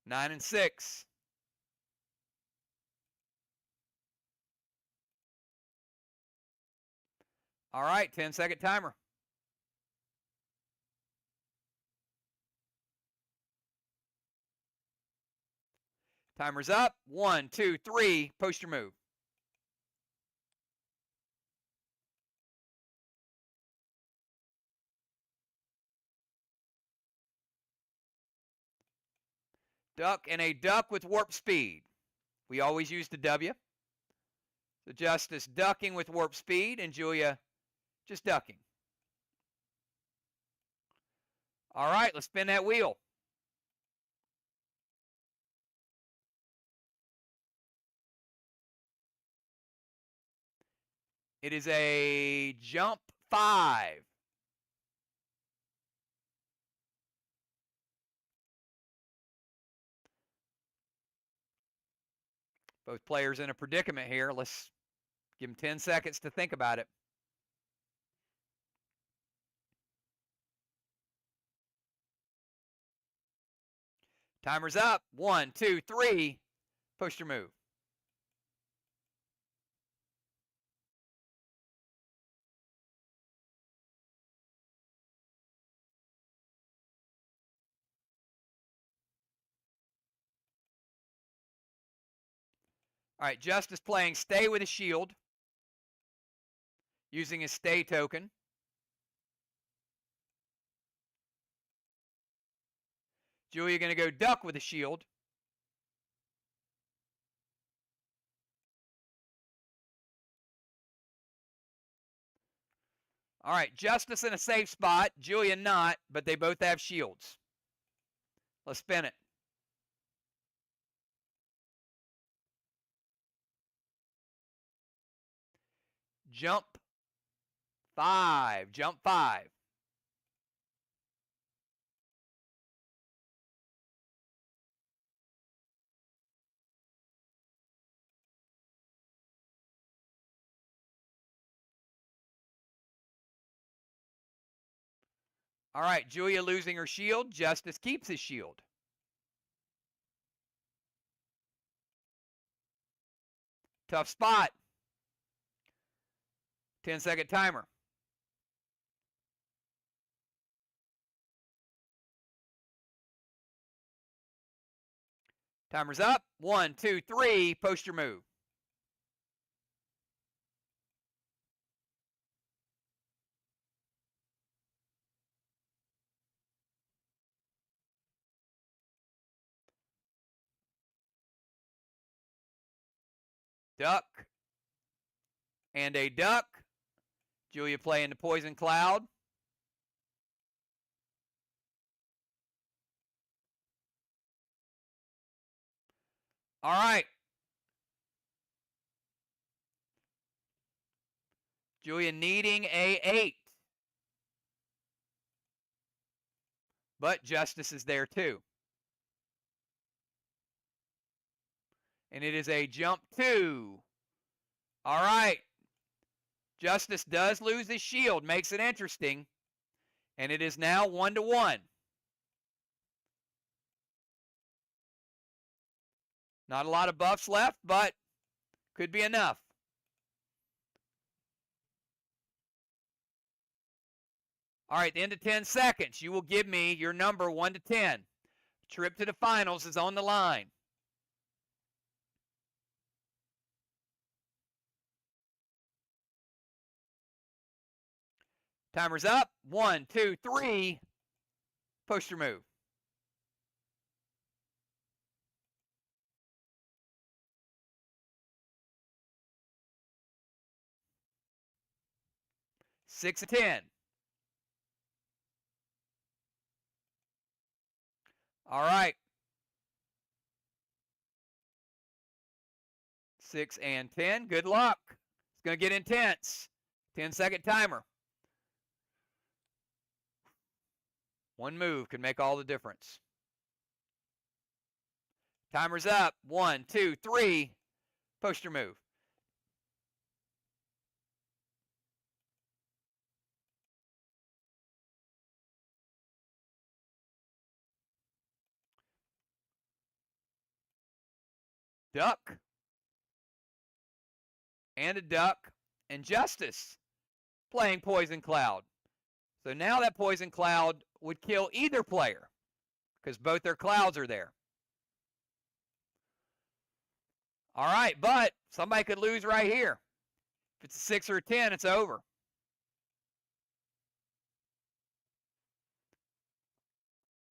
Nine and 6. All right, 10-second timer. Timer's up. 1, 2, 3. Post your move. Duck and a duck with warp speed. We always use the W. So Justice ducking with warp speed and Julia just ducking. All right, let's spin that wheel. It is a jump 5. Both players in a predicament here. Let's give them 10 seconds to think about it. Timer's up. 1, 2, 3. Post your move. All right, Justice playing stay with a shield, using his stay token. Julia going to go duck with a shield. All right, Justice in a safe spot, Julia not, but they both have shields. Let's spin it. Jump 5. Jump 5. All right, Julia losing her shield. Justice keeps his shield. Tough spot. 10-second timer. Timer's up. 1, 2, 3. Post your move. Duck. And a duck. Julia playing the poison cloud. All right. Julia needing a 8. But Justice is there too. And it is a jump 2. All right. Justice does lose his shield. Makes it interesting. And it is now 1-1. Not a lot of buffs left, but could be enough. All right, the end of 10 seconds. You will give me your number 1 to 10. Trip to the finals is on the line. Timer's up. 1, 2, 3. Post your move. Six of 10. All right. 6 and 10. Good luck. It's going to get intense. 10-second timer. One move can make all the difference. Timer's up. 1, 2, 3. Post your move. Duck. And a duck. And Justice playing Poison Cloud. So now that Poison Cloud would kill either player because both their clouds are there. All right, but somebody could lose right here. If it's a 6 or a 10, it's over.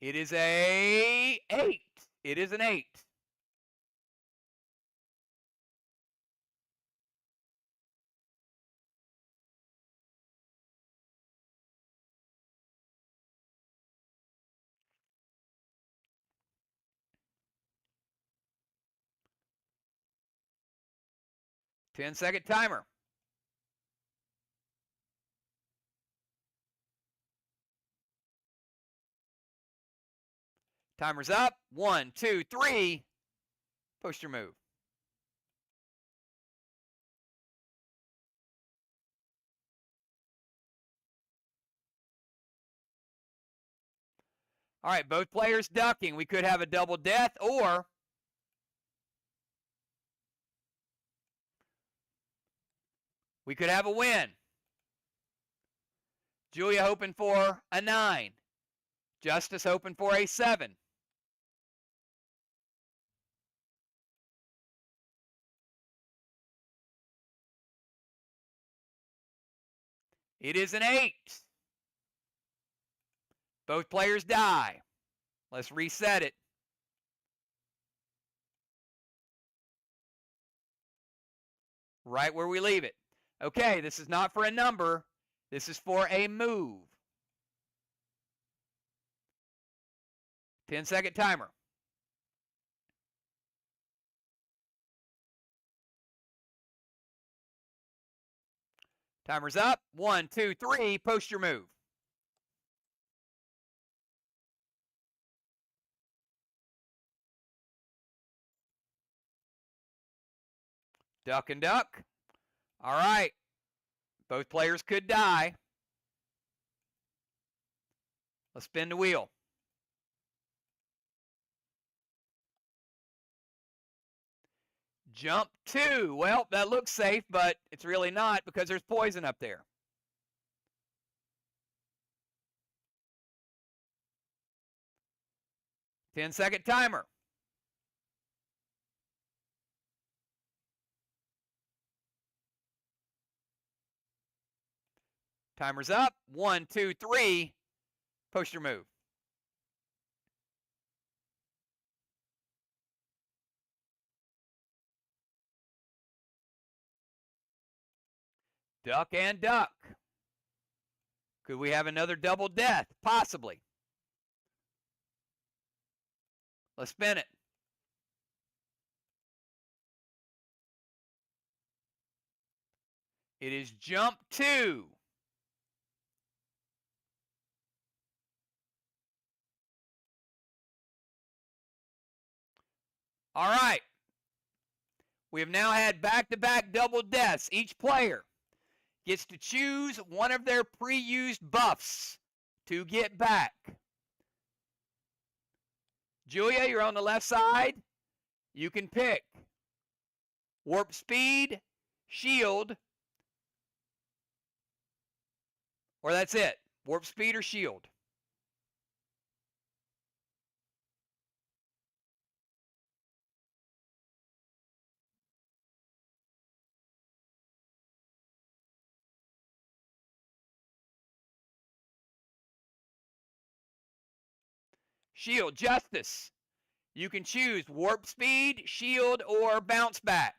It is a 8. It is an 8. Ten-second timer. Timer's up. 1, 2, 3. Post your move. All right, both players ducking. We could have a double death, or we could have a win. Julia hoping for a 9. Justice hoping for a 7. It is an 8. Both players die. Let's reset it. Right where we leave it. Okay, this is not for a number. This is for a move. 10-second timer. Timer's up. 1, 2, 3. Post your move. Duck and duck. All right. Both players could die. Let's spin the wheel. Jump 2. Well, that looks safe, but it's really not because there's poison up there. Ten-second timer. Timer's up. 1, 2, 3. Post your move. Duck and duck. Could we have another double death? Possibly. Let's spin it. It is jump 2. All right. We have now had back-to-back double deaths. Each player gets to choose one of their pre-used buffs to get back. Julia, you're on the left side. You can pick warp speed, shield, or that's it. Warp speed or shield. Shield, Justice. You can choose warp speed, shield, or bounce back.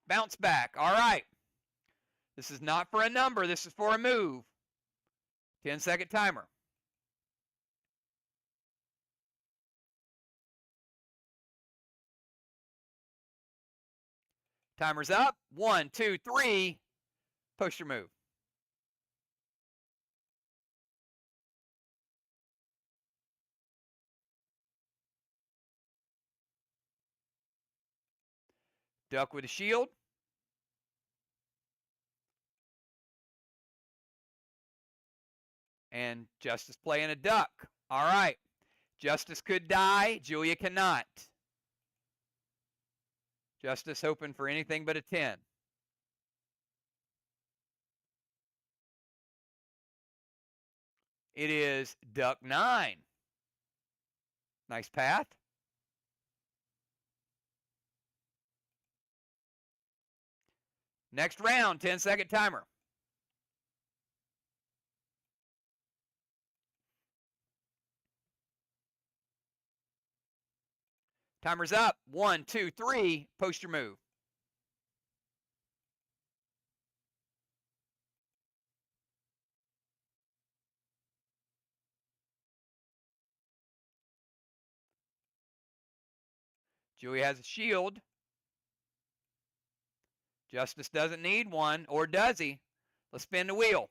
Bounce back. All right. This is not for a number. This is for a move. 10-second timer. Timer's up. 1, 2, 3. Post your move. Duck with a shield. And Justice playing a duck. All right. Justice could die. Julia cannot. Justice hoping for anything but a 10. It is duck 9. Nice path. Next round, 10-second timer. Timer's up. 1, 2, 3. Post your move. Julia has a shield. Justice doesn't need one, or does he? Let's spin the wheel.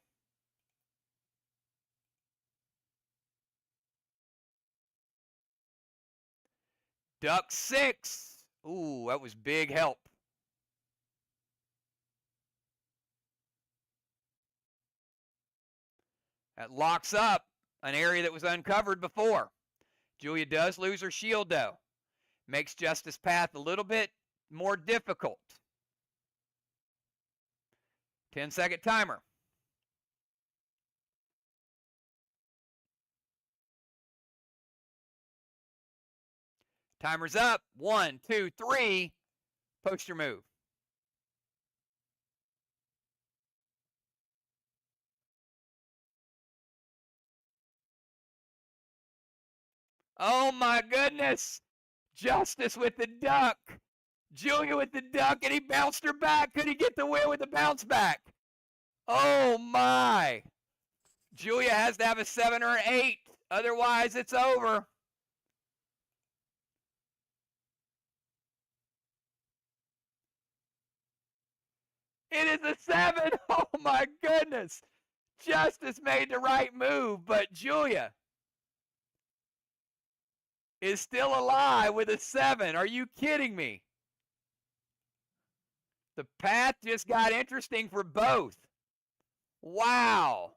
Duck 6. Ooh, that was big help. That locks up an area that was uncovered before. Julia does lose her shield, though. Makes Justice's path a little bit more difficult. 10-second timer. Timer's up. 1, 2, 3. Post your move. Oh my goodness. Justice with the duck. Julia with the duck, and he bounced her back. Could he get the win with the bounce back? Oh my. Julia has to have a 7 or an 8. Otherwise, it's over. It is a 7. Oh my goodness. Justice made the right move, but Julia is still alive with a 7. Are you kidding me? The path just got interesting for both. Wow.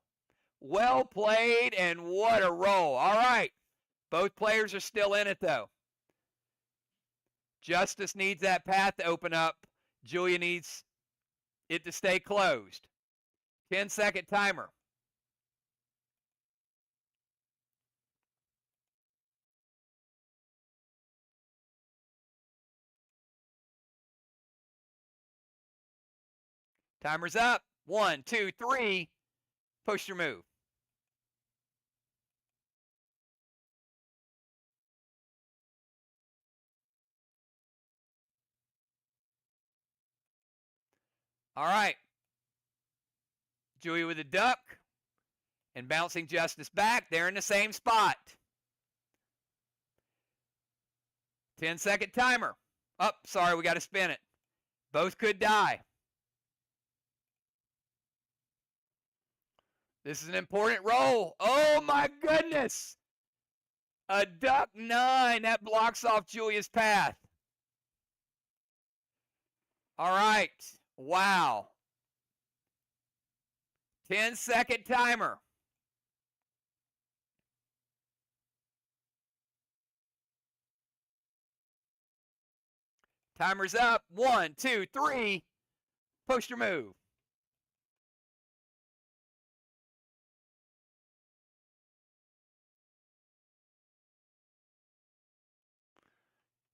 Well played, and what a roll. All right. Both players are still in it, though. Justice needs that path to open up. Julia needs it to stay closed. 10-second timer. Timer's up. 1, 2, 3. Push your move. All right. Julia with a duck and bouncing Justice back. They're in the same spot. 10-second timer. Oh, sorry, we got to spin it. Both could die. This is an important roll. Oh, my goodness. A duck 9. That blocks off Julia's path. All right. Wow. 10-second timer. Timer's up. 1, 2, 3. Post your move.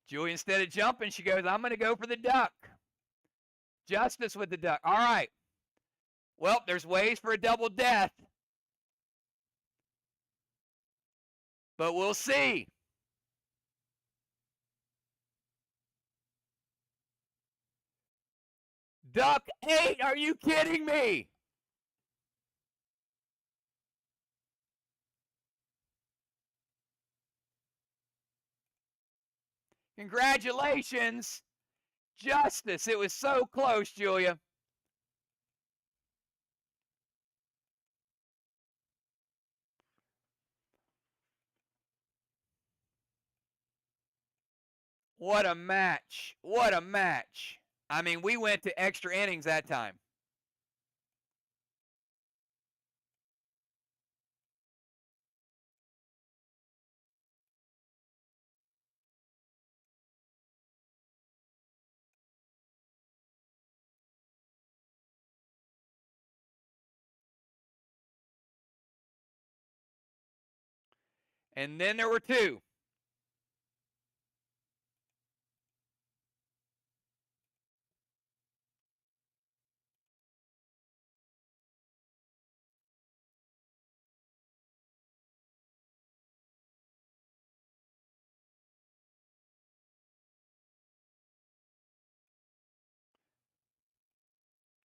Julia, instead of jumping, she goes, I'm going to go for the duck. Justice with the duck. All right. Well, there's ways for a double death. But we'll see. Duck 8. Are you kidding me? Congratulations. Justice. It was so close, Julia. What a match. What a match. I mean, we went to extra innings that time. And then there were 2.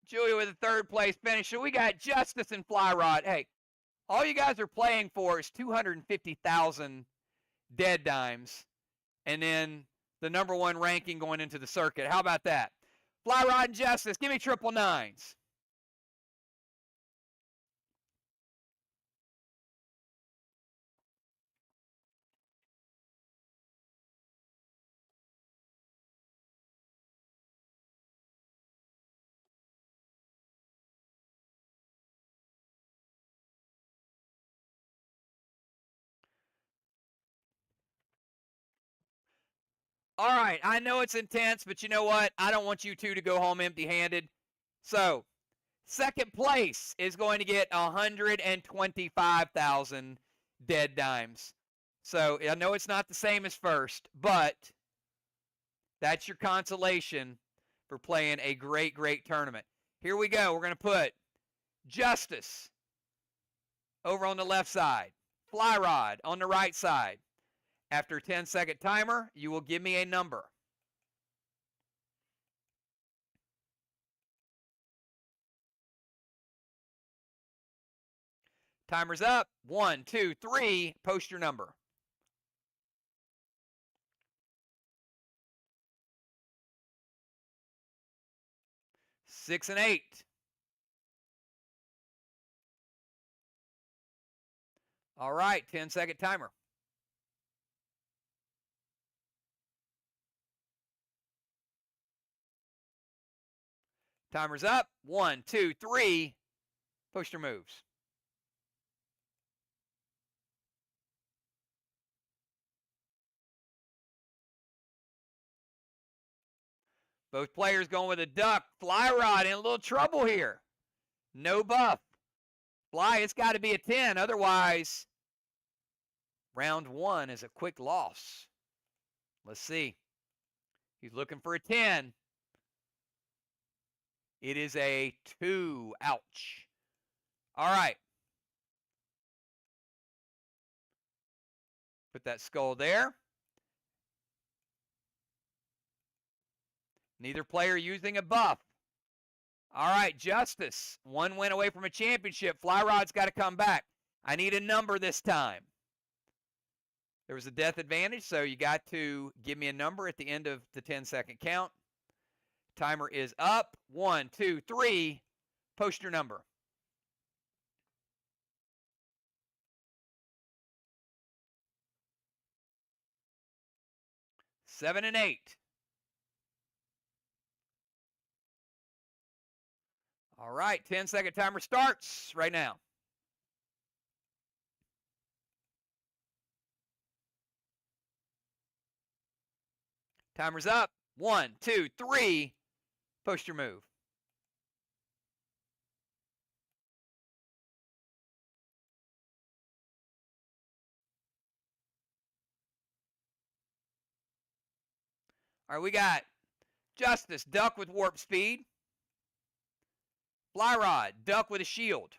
Julia with a 3rd place finish. So we got Justice and Fly Rod. Hey, all you guys are playing for is 250,000 dead dimes, and then the number 1 ranking going into the circuit. How about that? Fly Rod and Justice, give me 999s. All right, I know it's intense, but you know what? I don't want you 2 to go home empty-handed. So, 2nd place is going to get 125,000 dead dimes. So I know it's not the same as first, but that's your consolation for playing a great, great tournament. Here we go. We're going to put Justice over on the left side, Fly Rod on the right side. After a 10-second timer, you will give me a number. Timer's up. 1, 2, 3. Post your number. Six and 8. All right, 10-second timer. Timer's up. 1, 2, 3. Post your moves. Both players going with a duck. Fly Rod in a little trouble here. No buff. Fly, it's got to be a 10. Otherwise, round 1 is a quick loss. Let's see. He's looking for a 10. It is a 2. Ouch. All right. Put that skull there. Neither player using a buff. All right, Justice. 1 win away from a championship. Fly Rod's got to come back. I need a number this time. There was a death advantage, so you got to give me a number at the end of the 10-second count. Timer is up. 1, 2, 3. Post your number. Seven and 8. All right, 10-second timer starts right now. Timer's up. 1, 2, 3. Post your move. All right, we got Justice, duck with warp speed. Fly Rod, duck with a shield.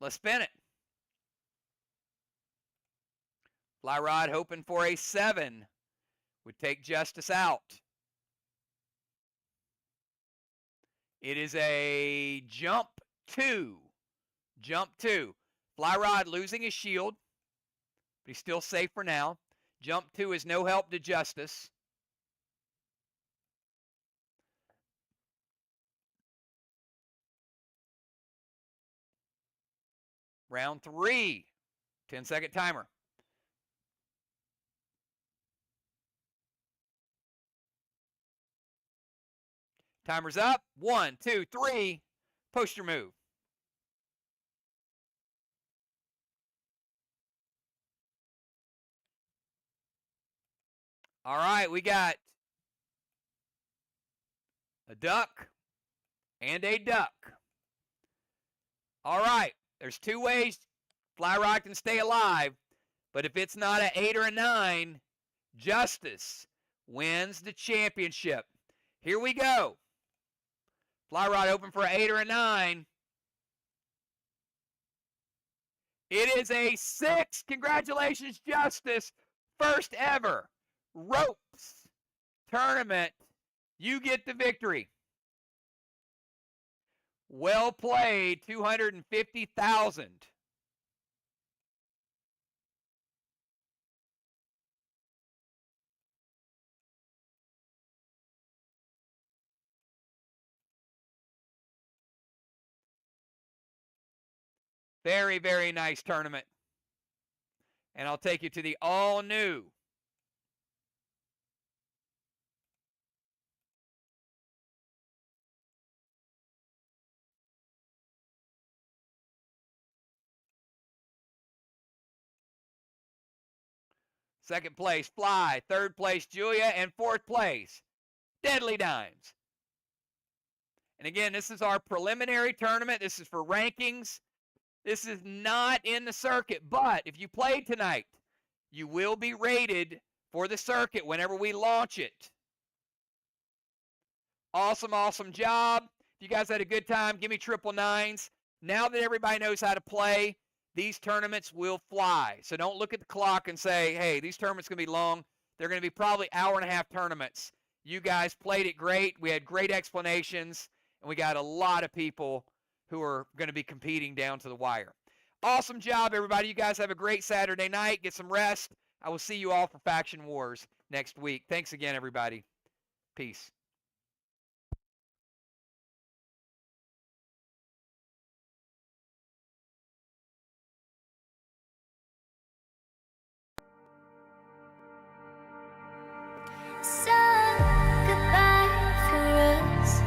Let's spin it. Fly Rod hoping for a 7. Would take Justice out. It is a jump 2. Jump 2. Fly Rod losing his shield, but he's still safe for now. Jump 2 is no help to Justice. Round 3. 10-second timer. Timer's up. 1, 2, 3. Post your move. All right, we got a duck and a duck. All right, there's 2 ways Fly Rod can stay alive, but if it's not an 8 or a 9, Justice wins the championship. Here we go. Fly Rod open for an 8 or a 9. It is a 6. Congratulations, Justice. First ever ropes tournament. You get the victory. Well played, 250,000. Very, very nice tournament. And I'll take you to the all-new second place, Fly. Third place, Julia. And fourth place, Deadly Dimes. And again, this is our preliminary tournament. This is for rankings. This is not in the circuit, but if you play tonight, you will be rated for the circuit whenever we launch it. Awesome, awesome job. If you guys had a good time, give me triple nines. Now that everybody knows how to play, these tournaments will fly. So don't look at the clock and say, hey, these tournaments are going to be long. They're going to be probably hour-and-a-half tournaments. You guys played it great. We had great explanations, and we got a lot of people who are going to be competing down to the wire. Awesome job, everybody. You guys have a great Saturday night. Get some rest. I will see you all for Faction Wars next week. Thanks again, everybody. Peace. So goodbye for us.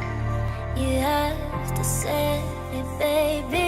You have to say it, baby.